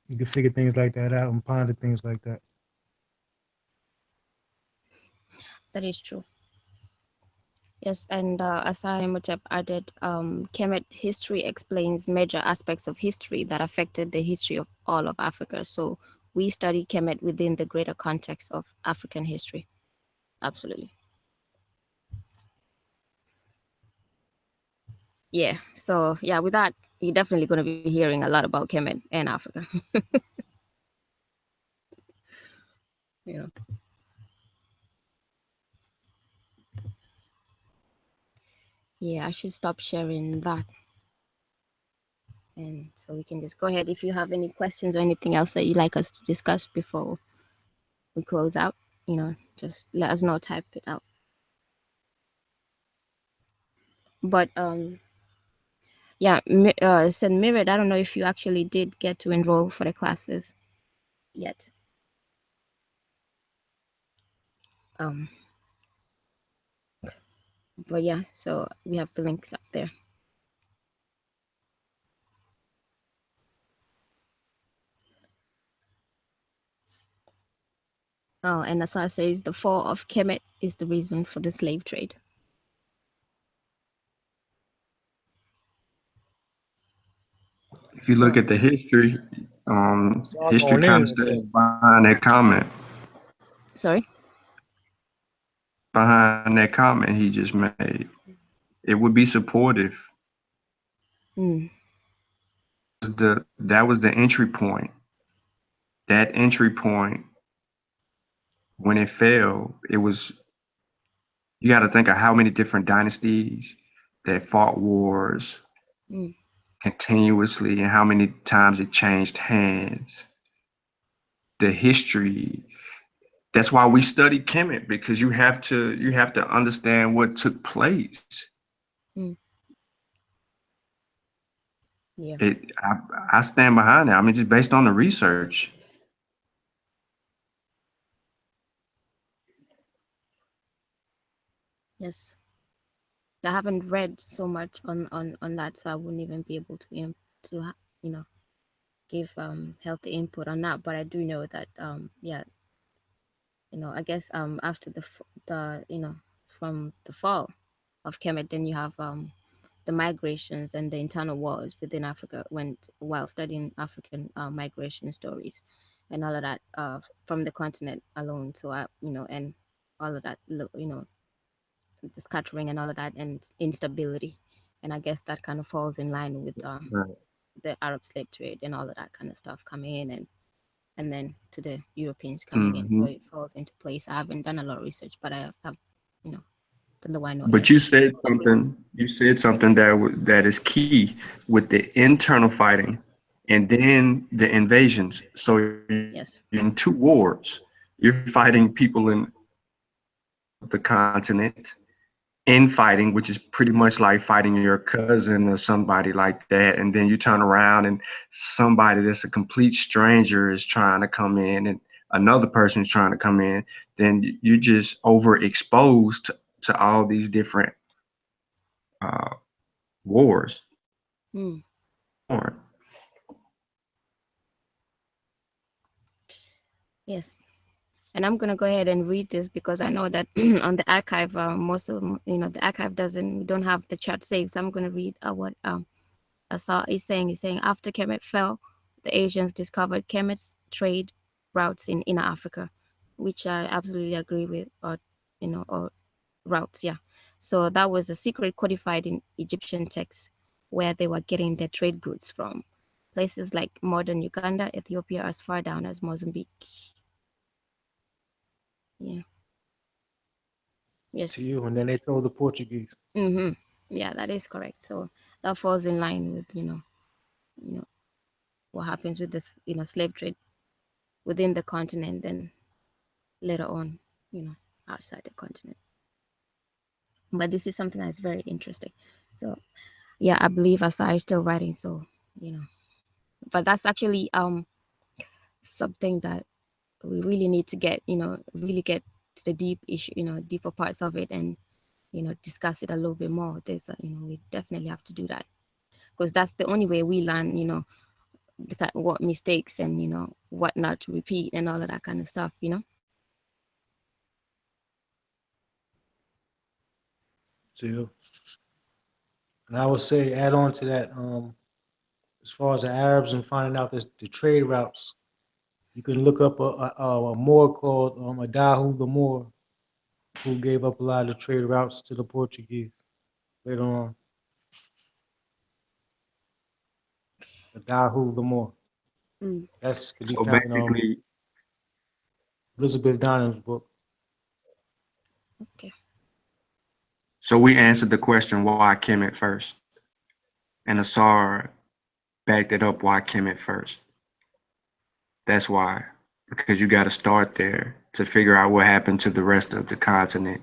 you can figure things like that out and ponder things like that. That is true. Yes, and Asai Mutep added, Kemet history explains major aspects of history that affected the history of all of Africa. So we study Kemet within the greater context of African history. Absolutely. Yeah. So yeah, with that, you're definitely going to be hearing a lot about Kemet and Africa. You know. Yeah, I should stop sharing that. And so we can just go ahead. If you have any questions or anything else that you'd like us to discuss before we close out, you know, just let us know, type it out. But yeah, St. Mirad, I don't know if you actually did get to enroll for the classes yet. But yeah, so we have the links up there. Oh, and Asar says the fall of Kemet is the reason for the slave trade. If you look at the history, history kind of says behind that comment. Sorry? Behind that comment he just made, it would be supportive. That was the entry point. That entry point, when it fell, it was, you got to think of how many different dynasties that fought wars continuously and how many times it changed hands. The history. That's why we study Kemet, because you have to understand what took place. Yeah. I stand behind that. I mean, just based on the research. Yes. I haven't read so much on that, so I wouldn't even be able to you know, give healthy input on that. But I do know that yeah, you know, I guess after the you know, from the fall of Kemet, then you have the migrations and the internal wars within Africa while studying African migration stories and all of that from the continent alone. So you know, and all of that, you know, the scattering and all of that and instability, and I guess that kind of falls in line with the Arab slave trade and all of that kind of stuff coming in, and then to the Europeans coming in. So it falls into place. I haven't done a lot of research, but I have, you know, the little I know. But yes. you said something that is key with the internal fighting and then the invasions. So Yes. you're in two wars. You're fighting people in the continent, infighting, which is pretty much like fighting your cousin or somebody like that. And then you turn around and somebody that's a complete stranger is trying to come in and another person is trying to come in. Then you're just overexposed to all these different wars. Yes. And I'm gonna go ahead and read this because I know that on the archive, most of the archive we don't have the chat saved. So I'm gonna read what Asar is saying. He's saying after Kemet fell, the Asians discovered Kemet's trade routes in inner Africa, which I absolutely agree with, or routes, yeah. So that was a secret codified in Egyptian texts where they were getting their trade goods from places like modern Uganda, Ethiopia, as far down as Mozambique. Yeah. Yes. To you, and then they told the Portuguese. Mm-hmm. Yeah, that is correct. So that falls in line with what happens with this slave trade within the continent, then later on, outside the continent. But this is something that's very interesting. So yeah, I believe Asa is still writing. So but that's actually something that we really need to get really get to the deep issue, deeper parts of it, and discuss it a little bit more. There's we definitely have to do that because that's the only way we learn what mistakes and what not to repeat and all of that kind of stuff. To you. And I would say, add on to that, as far as the Arabs and finding out the trade routes, you can look up a Moor called Adahu the Moor, who gave up a lot of the trade routes to the Portuguese later on. Adahu the Moor. Mm. That's could be So found in basically, Elizabeth Donham's book. Okay. so we answered the question why Kemet first, and Asar backed it up why Kemet first. That's why, because you got to start there to figure out what happened to the rest of the continent.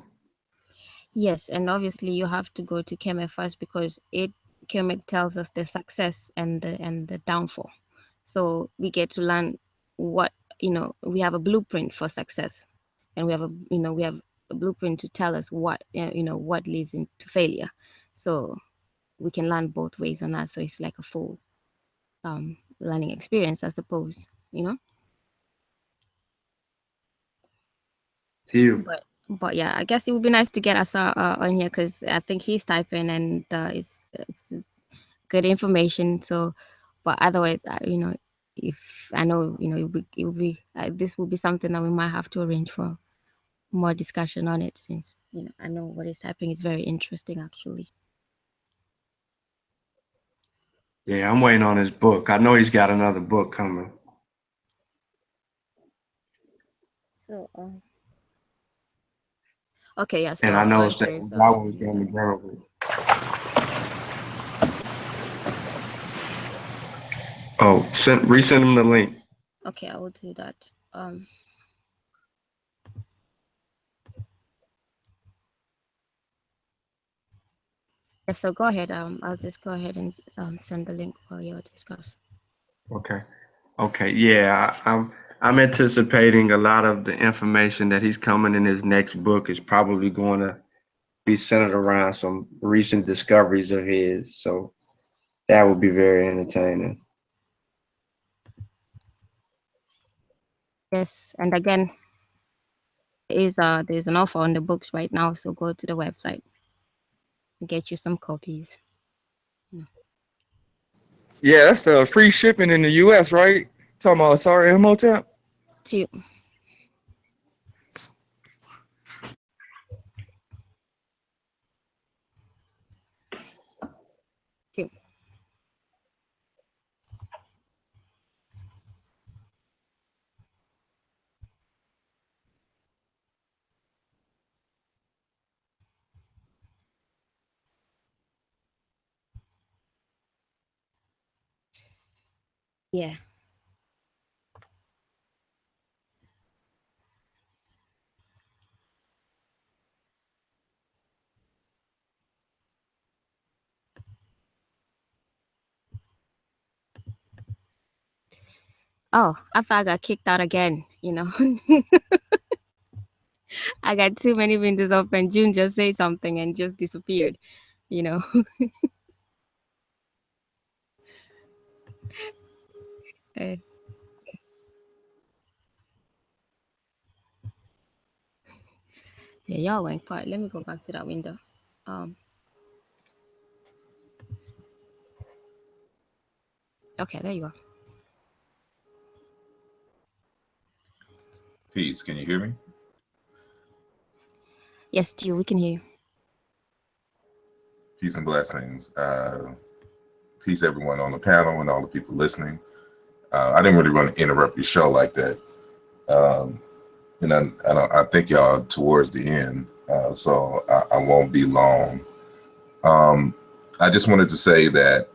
Yes, and obviously you have to go to Kemet first because Kemet tells us the success and the downfall. So we get to learn what we have a blueprint for success, and we have a blueprint to tell us what what leads into failure. So we can learn both ways on that. So it's like a full learning experience, I suppose. You. But yeah, I guess it would be nice to get us on here because I think he's typing and it's good information. So, but otherwise, if I know, it will be this will be something that we might have to arrange for more discussion on it since I know what he's typing is very interesting actually. Yeah, I'm waiting on his book. I know he's got another book coming. So, okay, yeah. And I So know it that says, that was going to go. Oh, resend him the link. okay, I will do that. Yeah, so go ahead. I'll just go ahead and send the link while you discuss. Okay. Okay. Yeah, I'm anticipating a lot of the information that he's coming in his next book is probably going to be centered around some recent discoveries of his. So that would be very entertaining. Yes, and again, there's an offer on the books right now, so go to the website and get you some copies. Yeah, that's free shipping in the U.S., right? Talking about sorry, Imhotep. Two. Two. Yeah. Oh, I thought I got kicked out again. I got too many windows open. June just said something and just disappeared. You know. Eh, Yeah, y'all went quiet. Let me go back to that window. Okay, there you go. Peace. Can you hear me? Yes, Stu, we can hear you. Peace and blessings. Peace, everyone on the panel and all the people listening. I didn't really want to interrupt your show like that. And I think y'all towards the end, so I won't be long. I just wanted to say that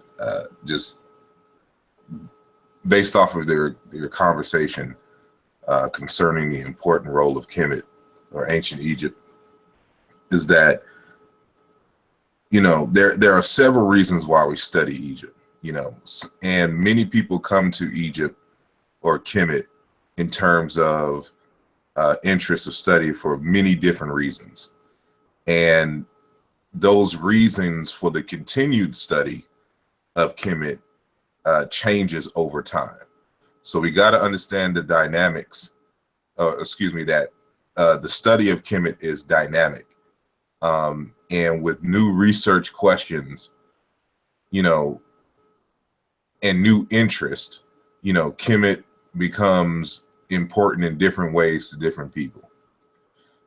just based off of their conversation concerning the important role of Kemet or ancient Egypt, is that, you know, there are several reasons why we study Egypt, you know, and many people come to Egypt or Kemet in terms of interest of study for many different reasons. And those reasons for the continued study of Kemet changes over time. So we got to understand the dynamics, that the study of Kemet is dynamic. And with new research questions, you know, and new interest, you know, Kemet becomes important in different ways to different people.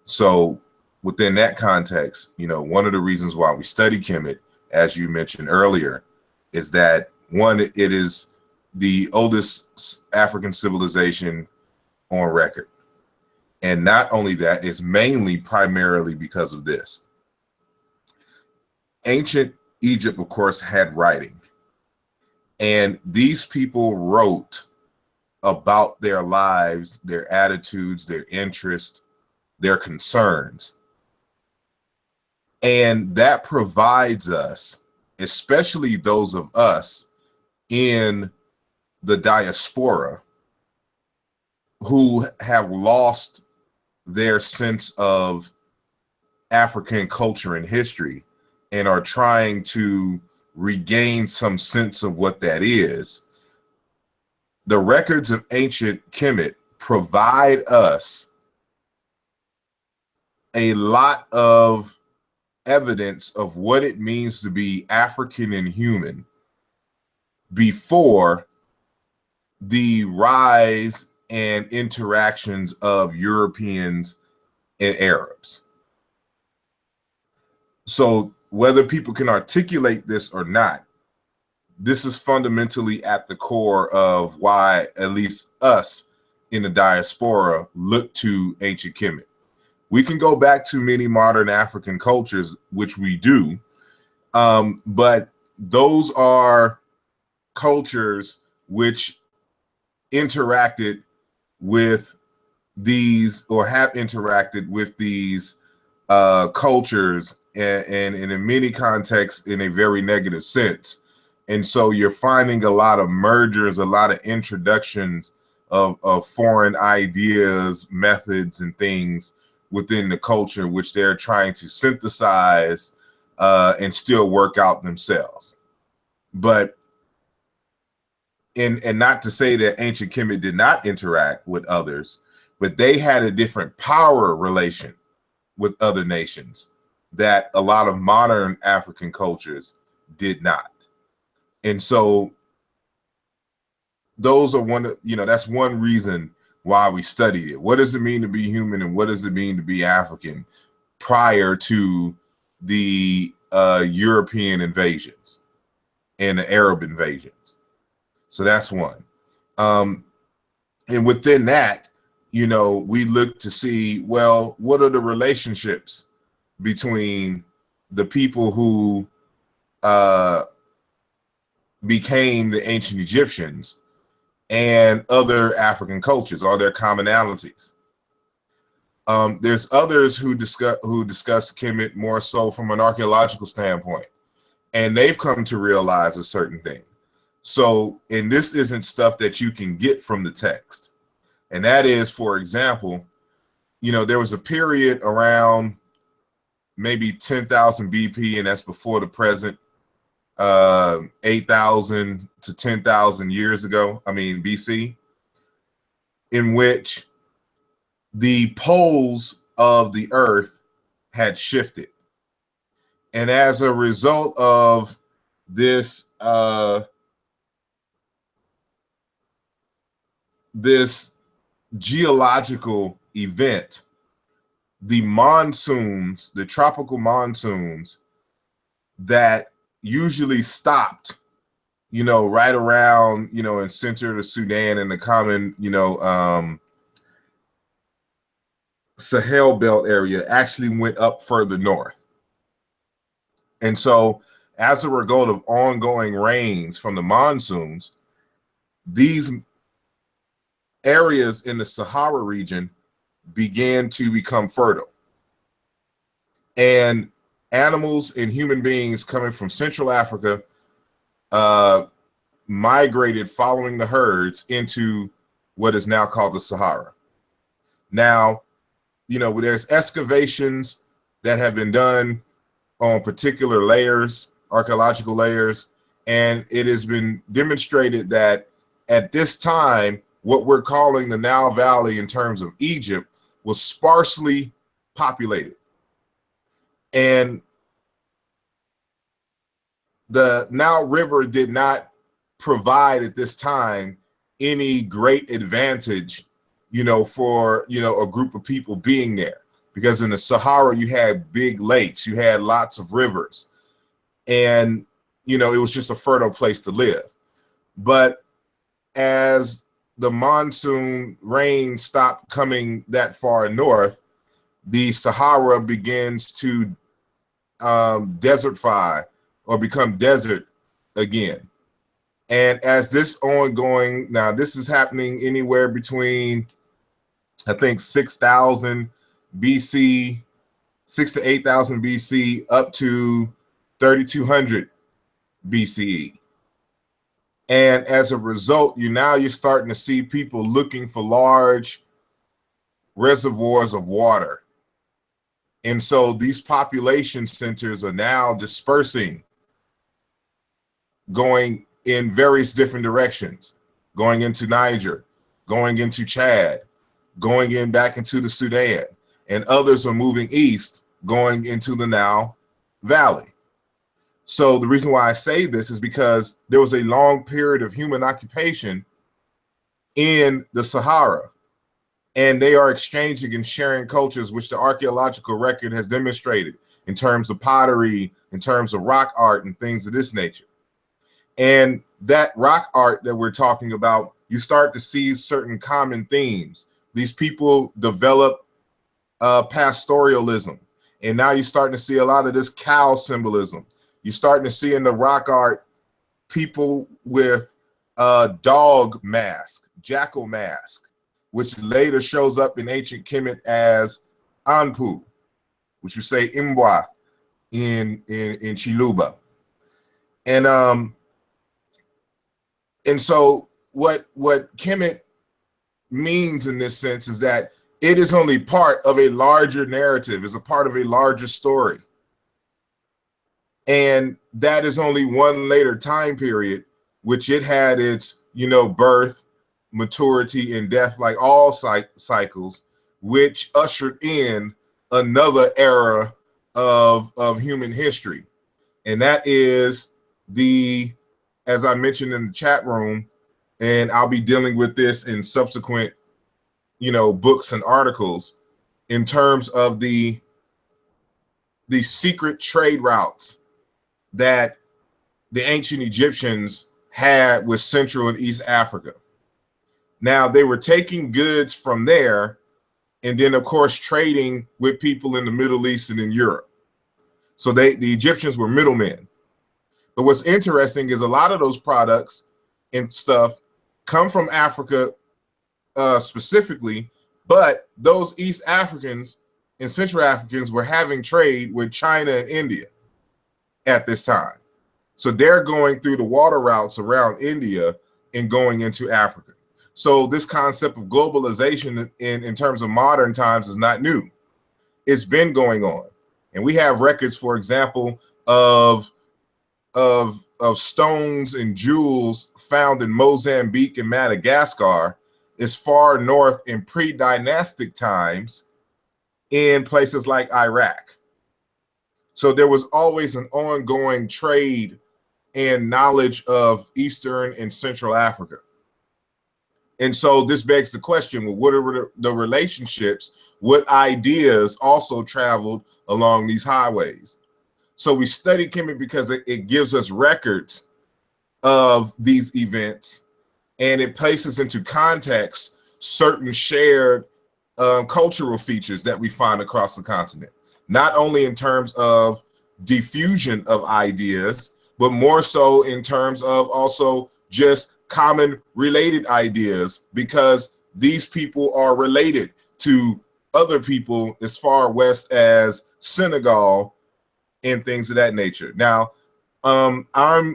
So within that context, you know, one of the reasons why we study Kemet, as you mentioned earlier, is that one, it is the oldest African civilization on record. And not only that, it's mainly primarily because of this. Ancient Egypt, of course, had writing. And these people wrote about their lives, their attitudes, their interests, their concerns. And that provides us, especially those of us in the diaspora who have lost their sense of African culture and history and are trying to regain some sense of what that is. The records of ancient Kemet provide us a lot of evidence of what it means to be African and human before the rise and interactions of Europeans and Arabs. So whether people can articulate this or not, this is fundamentally at the core of why at least us in the diaspora look to ancient Kemet. We can go back to many modern African cultures, which we do, but those are cultures which interacted with these or have interacted with these cultures and in many contexts in a very negative sense. And so you're finding a lot of mergers, a lot of introductions of foreign ideas, methods, and things within the culture, which they're trying to synthesize and still work out themselves. But and not to say that ancient Kemet did not interact with others, but they had a different power relation with other nations that a lot of modern African cultures did not. And so those are that's one reason why we study it. What does it mean to be human and what does it mean to be African prior to the European invasions and the Arab invasions? So that's one. And within that, you know, we look to see, well, what are the relationships between the people who became the ancient Egyptians and other African cultures? Are there commonalities? There's others who discuss Kemet more so from an archaeological standpoint, and they've come to realize a certain thing. So, and this isn't stuff that you can get from the text. And that is, for example, you know, there was a period around maybe 10,000 BP, and that's before the present, 8,000 to 10,000 years ago, BC, in which the poles of the earth had shifted. And as a result of this, this geological event, the monsoons, the tropical monsoons that usually stopped, you know, right around, you know, in center of the Sudan and the common, you know, Sahel belt area actually went up further north. And so as a result of ongoing rains from the monsoons, these areas in the Sahara region began to become fertile. And animals and human beings coming from Central Africa migrated following the herds into what is now called the Sahara. Now, you know, there's excavations that have been done on particular layers, archaeological layers, and it has been demonstrated that at this time, what we're calling the Nile Valley in terms of Egypt was sparsely populated. And the Nile River did not provide at this time any great advantage, you know, for, you know, a group of people being there. Because in the Sahara, you had big lakes, you had lots of rivers, and, you know, it was just a fertile place to live. But as the monsoon rain stopped coming that far north, the Sahara begins to desertify or become desert again. And as this ongoing, now this is happening anywhere between, I think, 6,000 BC, 6 to 8,000 BC, up to 3,200 BCE. And as a result, you're starting to see people looking for large reservoirs of water. And so these population centers are now dispersing, going in various different directions, going into Niger, going into Chad, going in back into the Sudan, and others are moving east, going into the Nile Valley. So the reason why I say this is because there was a long period of human occupation in the Sahara, and they are exchanging and sharing cultures, which the archaeological record has demonstrated in terms of pottery, in terms of rock art and things of this nature. And that rock art that we're talking about, you start to see certain common themes. These people develop pastoralism, and now you're starting to see a lot of this cow symbolism. You're starting to see in the rock art people with dog mask, jackal mask, which later shows up in ancient Kemet as Anpu, which you say Imbwa in Chiluba. And so what Kemet means in this sense is that it is only part of a larger narrative, is a part of a larger story. And that is only one later time period, which it had its, you know, birth, maturity, and death, like all cycles, which ushered in another era of human history. And that is the, as I mentioned in the chat room, and I'll be dealing with this in subsequent, you know, books and articles, in terms of the secret trade routes that the ancient Egyptians had with Central and East Africa. Now, they were taking goods from there and then, of course, trading with people in the Middle East and in Europe. So the Egyptians were middlemen. But what's interesting is a lot of those products and stuff come from Africa specifically, but those East Africans and Central Africans were having trade with China and India at this time. So they're going through the water routes around India and going into Africa. So this concept of globalization in terms of modern times is not new. It's been going on. And we have records, for example, of stones and jewels found in Mozambique and Madagascar as far north in pre-dynastic times in places like Iraq. So there was always an ongoing trade and knowledge of Eastern and Central Africa. And so this begs the question, well, what are the relationships? What ideas also traveled along these highways? So we study Kemet because it gives us records of these events, and it places into context certain shared cultural features that we find across the continent, not only in terms of diffusion of ideas, but more so in terms of also just common related ideas, because these people are related to other people as far west as Senegal and things of that nature. Now, I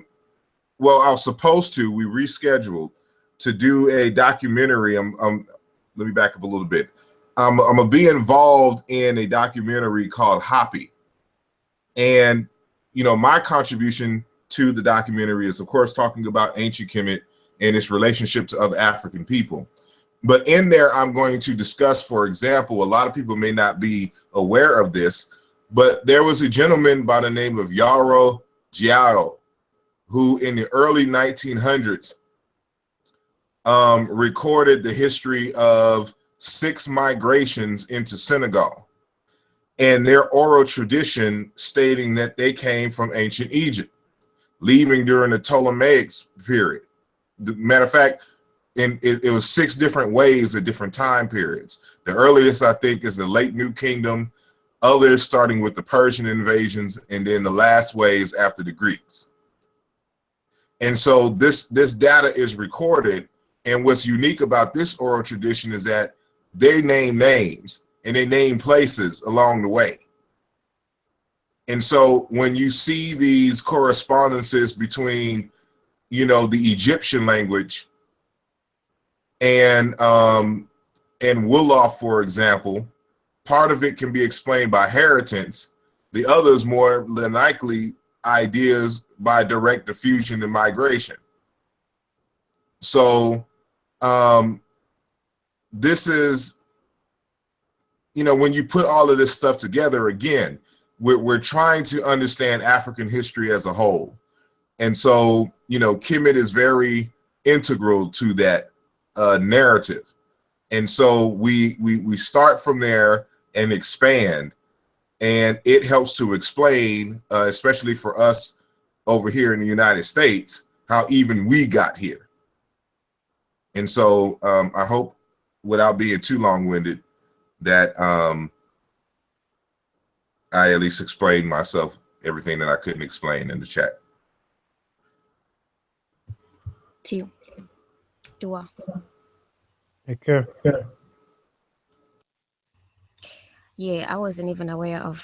was supposed to, we rescheduled to do a documentary. Let me back up a little bit. I'm gonna be involved in a documentary called Hoppy. And, my contribution to the documentary is, of course, talking about ancient Kemet and its relationship to other African people. But in there, I'm going to discuss, for example, a lot of people may not be aware of this, but there was a gentleman by the name of Yaro Jiao, who in the early 1900s recorded the history of 6 migrations into Senegal, and their oral tradition stating that they came from ancient Egypt, leaving during the Ptolemaic period. Matter of fact, it was 6 different waves at different time periods. The earliest, I think, is the late New Kingdom, others starting with the Persian invasions, and then the last waves after the Greeks. And so this data is recorded, and what's unique about this oral tradition is that they name names and they name places along the way. And so when you see these correspondences between, the Egyptian language and Wolof, for example, part of it can be explained by inheritance. The others more than likely ideas by direct diffusion and migration. So this is, when you put all of this stuff together, again, we're trying to understand African history as a whole. And so, Kemet is very integral to that narrative. And so we start from there and expand, and it helps to explain, especially for us over here in the United States, how even we got here. And so I hope, without being too long-winded, that I at least explained myself everything that I couldn't explain in the chat. To Dua. Okay. Yeah, I wasn't even aware of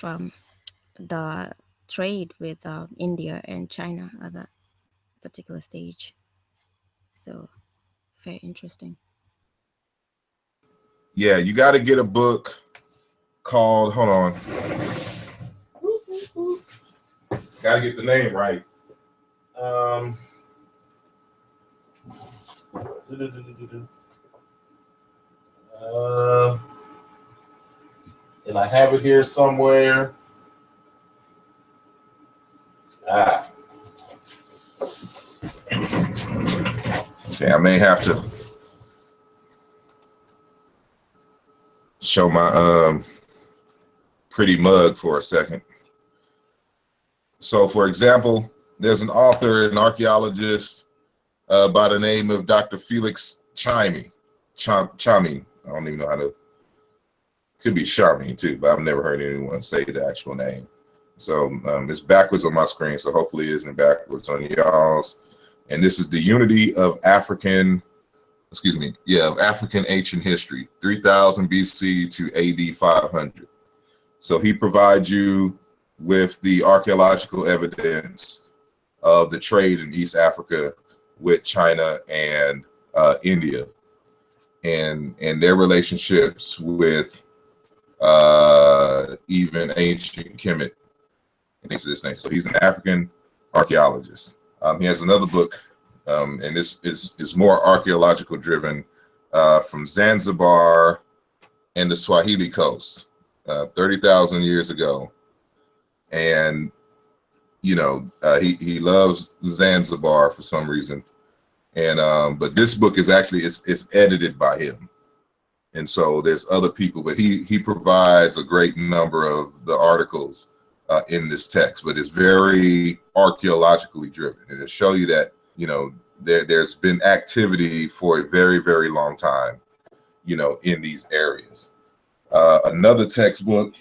the trade with India and China at that particular stage. So very interesting. Yeah, you got to get a book called, hold on. Got to get the name right. And I have it here somewhere. Okay, I may have to show my pretty mug for a second. So, for example, there's an author, an archaeologist by the name of Dr. Felix Chami. Chami. I don't even know how to. Could be Charmi too, but I've never heard anyone say the actual name. So it's backwards on my screen, so hopefully it isn't backwards on y'all's. And this is the Unity of African, of African ancient history, 3000 BC to AD 500. So he provides you with the archaeological evidence of the trade in East Africa with China and India, and their relationships with even ancient Kemet and things of this nature. So he's an African archaeologist. He has another book, and this is more archaeological driven, from Zanzibar and the Swahili coast, 30,000 years ago. and he loves Zanzibar for some reason. And but this book is actually it's edited by him, and so there's other people, but he provides a great number of the articles in this text, but it's very archaeologically driven, and it'll show you that there's been activity for a very, very long time in these areas. Another textbook,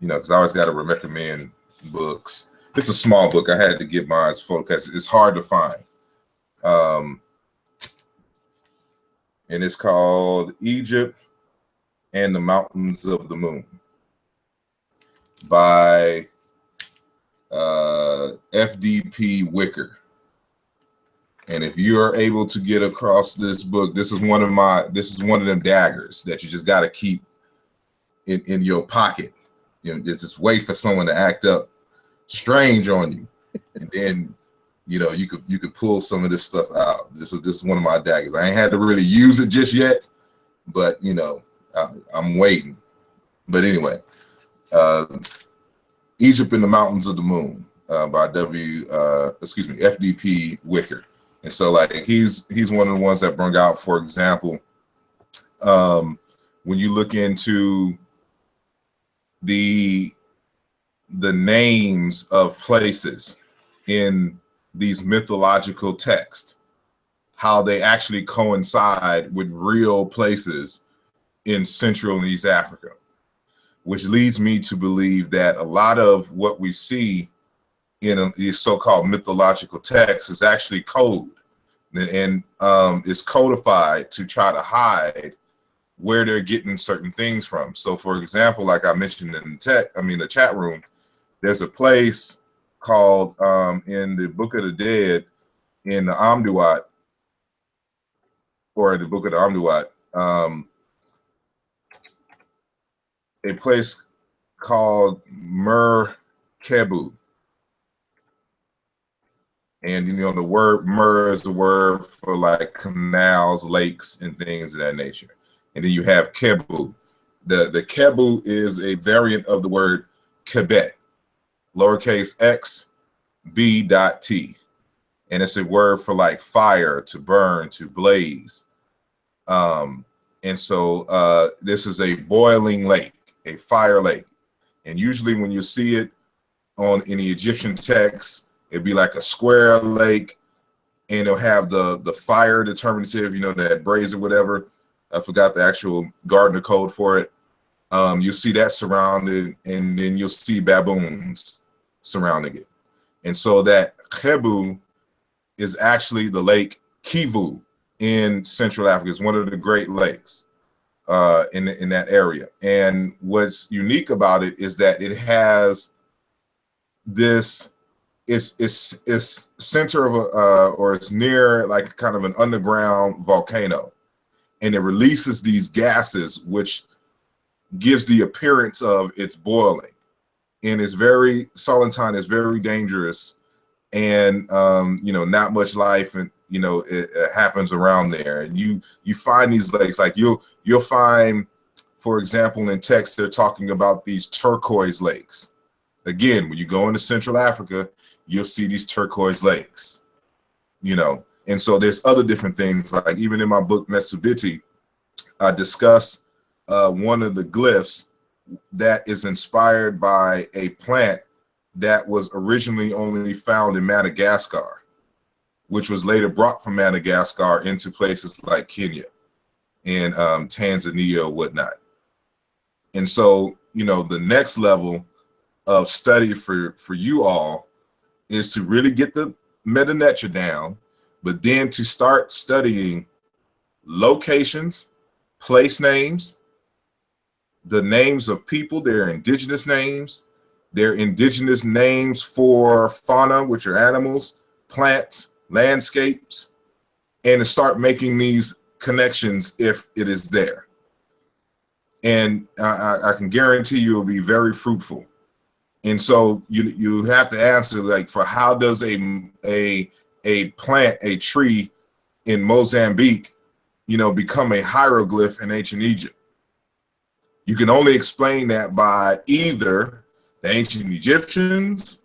because I always got to recommend books. It's a small book. I had to get mine full because it's hard to find. And it's called Egypt and the Mountains of the Moon by FDP Wicker. And if you are able to get across this book, this is one of them daggers that you just got to keep in your pocket. Just wait for someone to act up strange on you, and then you could pull some of this stuff out. This is one of my daggers. I ain't had to really use it just yet, but I'm waiting. But anyway, Egypt in the Mountains of the Moon by FDP Wicker. And so he's one of the ones that brought out, for example, when you look into the names of places in these mythological texts, how they actually coincide with real places in Central and East Africa, which leads me to believe that a lot of what we see in these so-called mythological texts is actually code, and is codified to try to hide where they're getting certain things from. So, for example, like I mentioned in the chat room, there's a place called in the Book of the Dead in the Amduat, or the Book of the Amduat, a place called Merkebu. And the word Mer is the word for canals, lakes, and things of that nature. And then you have Kebu. The Kebu is a variant of the word Kebet, lowercase x b.t, and it's a word for fire, to burn, to blaze. And so this is a boiling lake, a fire lake, and usually when you see it in the Egyptian text, it'd be like a square lake, and it'll have the fire determinative, that braise or whatever. I forgot the actual Gardner code for it. You'll see that surrounded, and then you'll see baboons surrounding it. And so that Kebu is actually the lake Kivu in Central Africa. It's one of the Great Lakes in that area. And what's unique about it is that it has this, it's center of or it's near kind of an underground volcano, and it releases these gases which gives the appearance of it's boiling, and it's very Solentine is very dangerous, and not much life, and it happens around there. And you find these lakes, you'll find, for example, in text they're talking about these turquoise lakes. Again, when you go into Central Africa, you'll see these turquoise lakes, and so there's other different things, even in my book Mesubiti, I discuss one of the glyphs that is inspired by a plant that was originally only found in Madagascar, which was later brought from Madagascar into places like Kenya and Tanzania or whatnot. And so, the next level of study for you all is to really get the Medew Netcher down, but then to start studying locations, place names, the names of people, their indigenous names for fauna, which are animals, plants, landscapes, and to start making these connections if it is there. And I can guarantee you it'll be very fruitful. And so you have to answer, for how does a plant, a tree in Mozambique, become a hieroglyph in ancient Egypt? You can only explain that by either the ancient Egyptians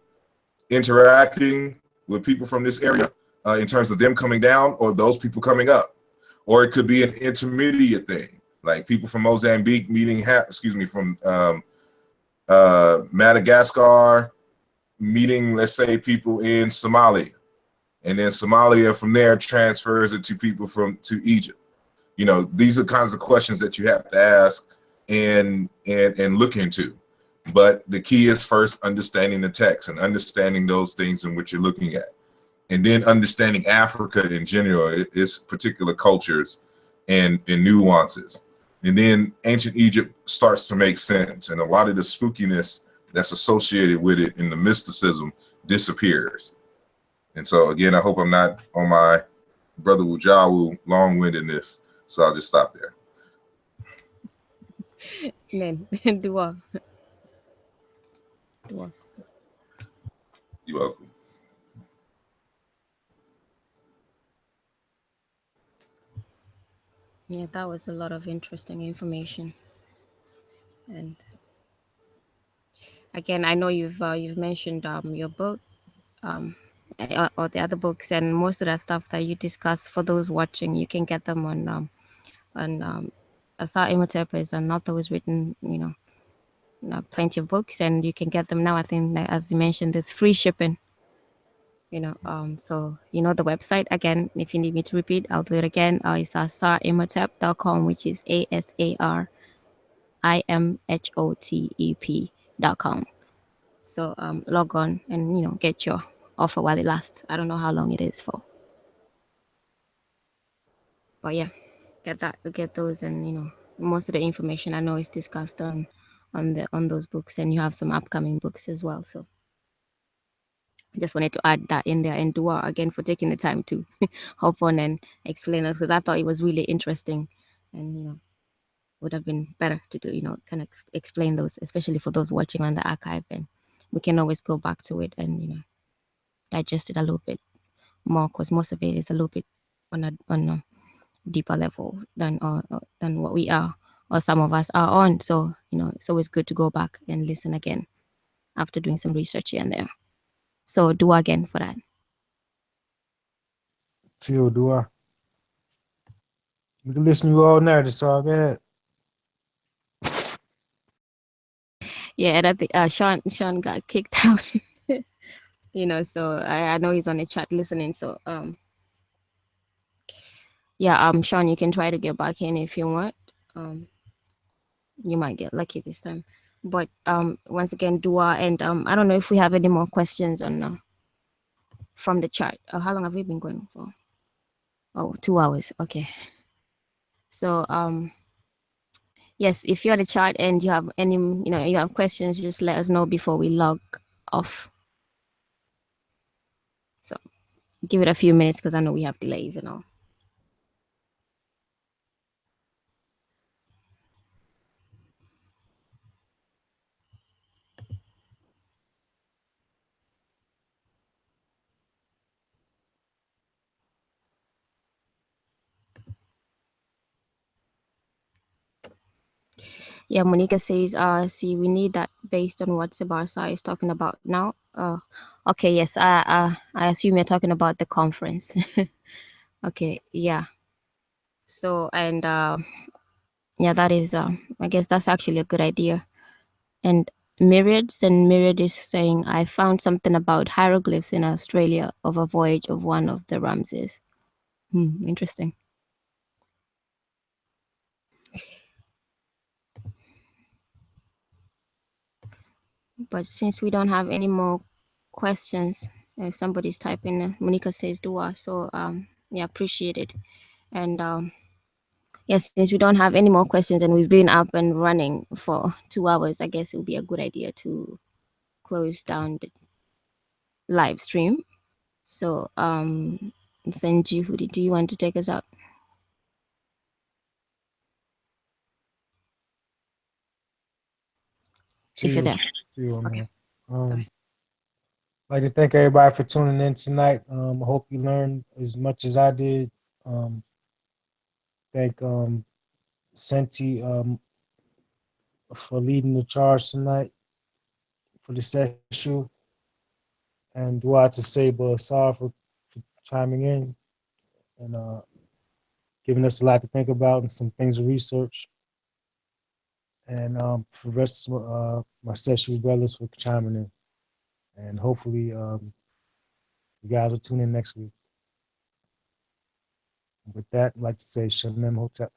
interacting with people from this area in terms of them coming down or those people coming up. Or it could be an intermediate thing, like people from Mozambique meeting, from Madagascar meeting, let's say, people in Somalia. And then Somalia from there transfers it to people to Egypt. You know, these are kinds of questions that you have to ask and look into. But the key is first understanding the text and understanding those things in which you're looking at. And then understanding Africa in general, its particular cultures and nuances. And then ancient Egypt starts to make sense. And a lot of the spookiness that's associated with it and the mysticism disappears. And so, again, I hope I'm not on my brother Wujawu long-windedness. So I'll just stop there. Then Dua. You're welcome. Yeah, that was a lot of interesting information. And again, I know you've mentioned your book, or the other books, and most of that stuff that you discuss. For those watching, you can get them on Asar Imhotep is an author who's written, plenty of books, and you can get them now. I think that, as you mentioned, there's free shipping. So the website again. If you need me to repeat, I'll do it again. It's asarimhotep.com, which is ASARIMHOTEP.com. So log on and get your offer while it lasts. I don't know how long it is for, but yeah, get those, and most of the information I know is discussed on those books, and you have some upcoming books as well. So I just wanted to add that in there, and Dua again for taking the time to hop on and explain us, because I thought it was really interesting, and would have been better to do kind of explain those, especially for those watching on the archive, and we can always go back to it and digest it a little bit more, because most of it is a little bit on a deeper level than what we are, or some of us are on. So it's always good to go back and listen again after doing some research here and there. So do again for that. Till do I? We can listen to you all night. It's all good. Yeah, and I think Sean got kicked out. So I know he's on the chat listening. So yeah, Sean, you can try to get back in if you want. You might get lucky this time. But once again, Dua, and I don't know if we have any more questions on from the chat. How long have we been going for? Oh, 2 hours. Okay. So yes, if you're on the chat and you have any, you have questions, just let us know before we log off. So give it a few minutes, because I know we have delays and all. Yeah, Monica says, see, we need that based on what Sebarsa is talking about now. Okay, yes, I assume you're talking about the conference. Okay, yeah. So, and yeah, that is, I guess that's actually a good idea. And Myriad is saying, I found something about hieroglyphs in Australia of a voyage of one of the Ramses. Interesting. But since we don't have any more questions, if somebody's typing, Monica says Dua. So yeah, appreciate it. And yes, since we don't have any more questions and we've been up and running for 2 hours, I guess it would be a good idea to close down the live stream. So Sanjeev, do you want to take us out? If you're there. Okay. Like to thank everybody for tuning in tonight. I hope you learned as much as I did. Thank Senti for leading the charge tonight. for the Seshew. And Dua to Saba Asar for chiming in and giving us a lot to think about and some things to research. And for the rest of my Seshew brothers for chiming in. And hopefully you guys will tune in next week. With that, I'd like to say Shamim Hotep.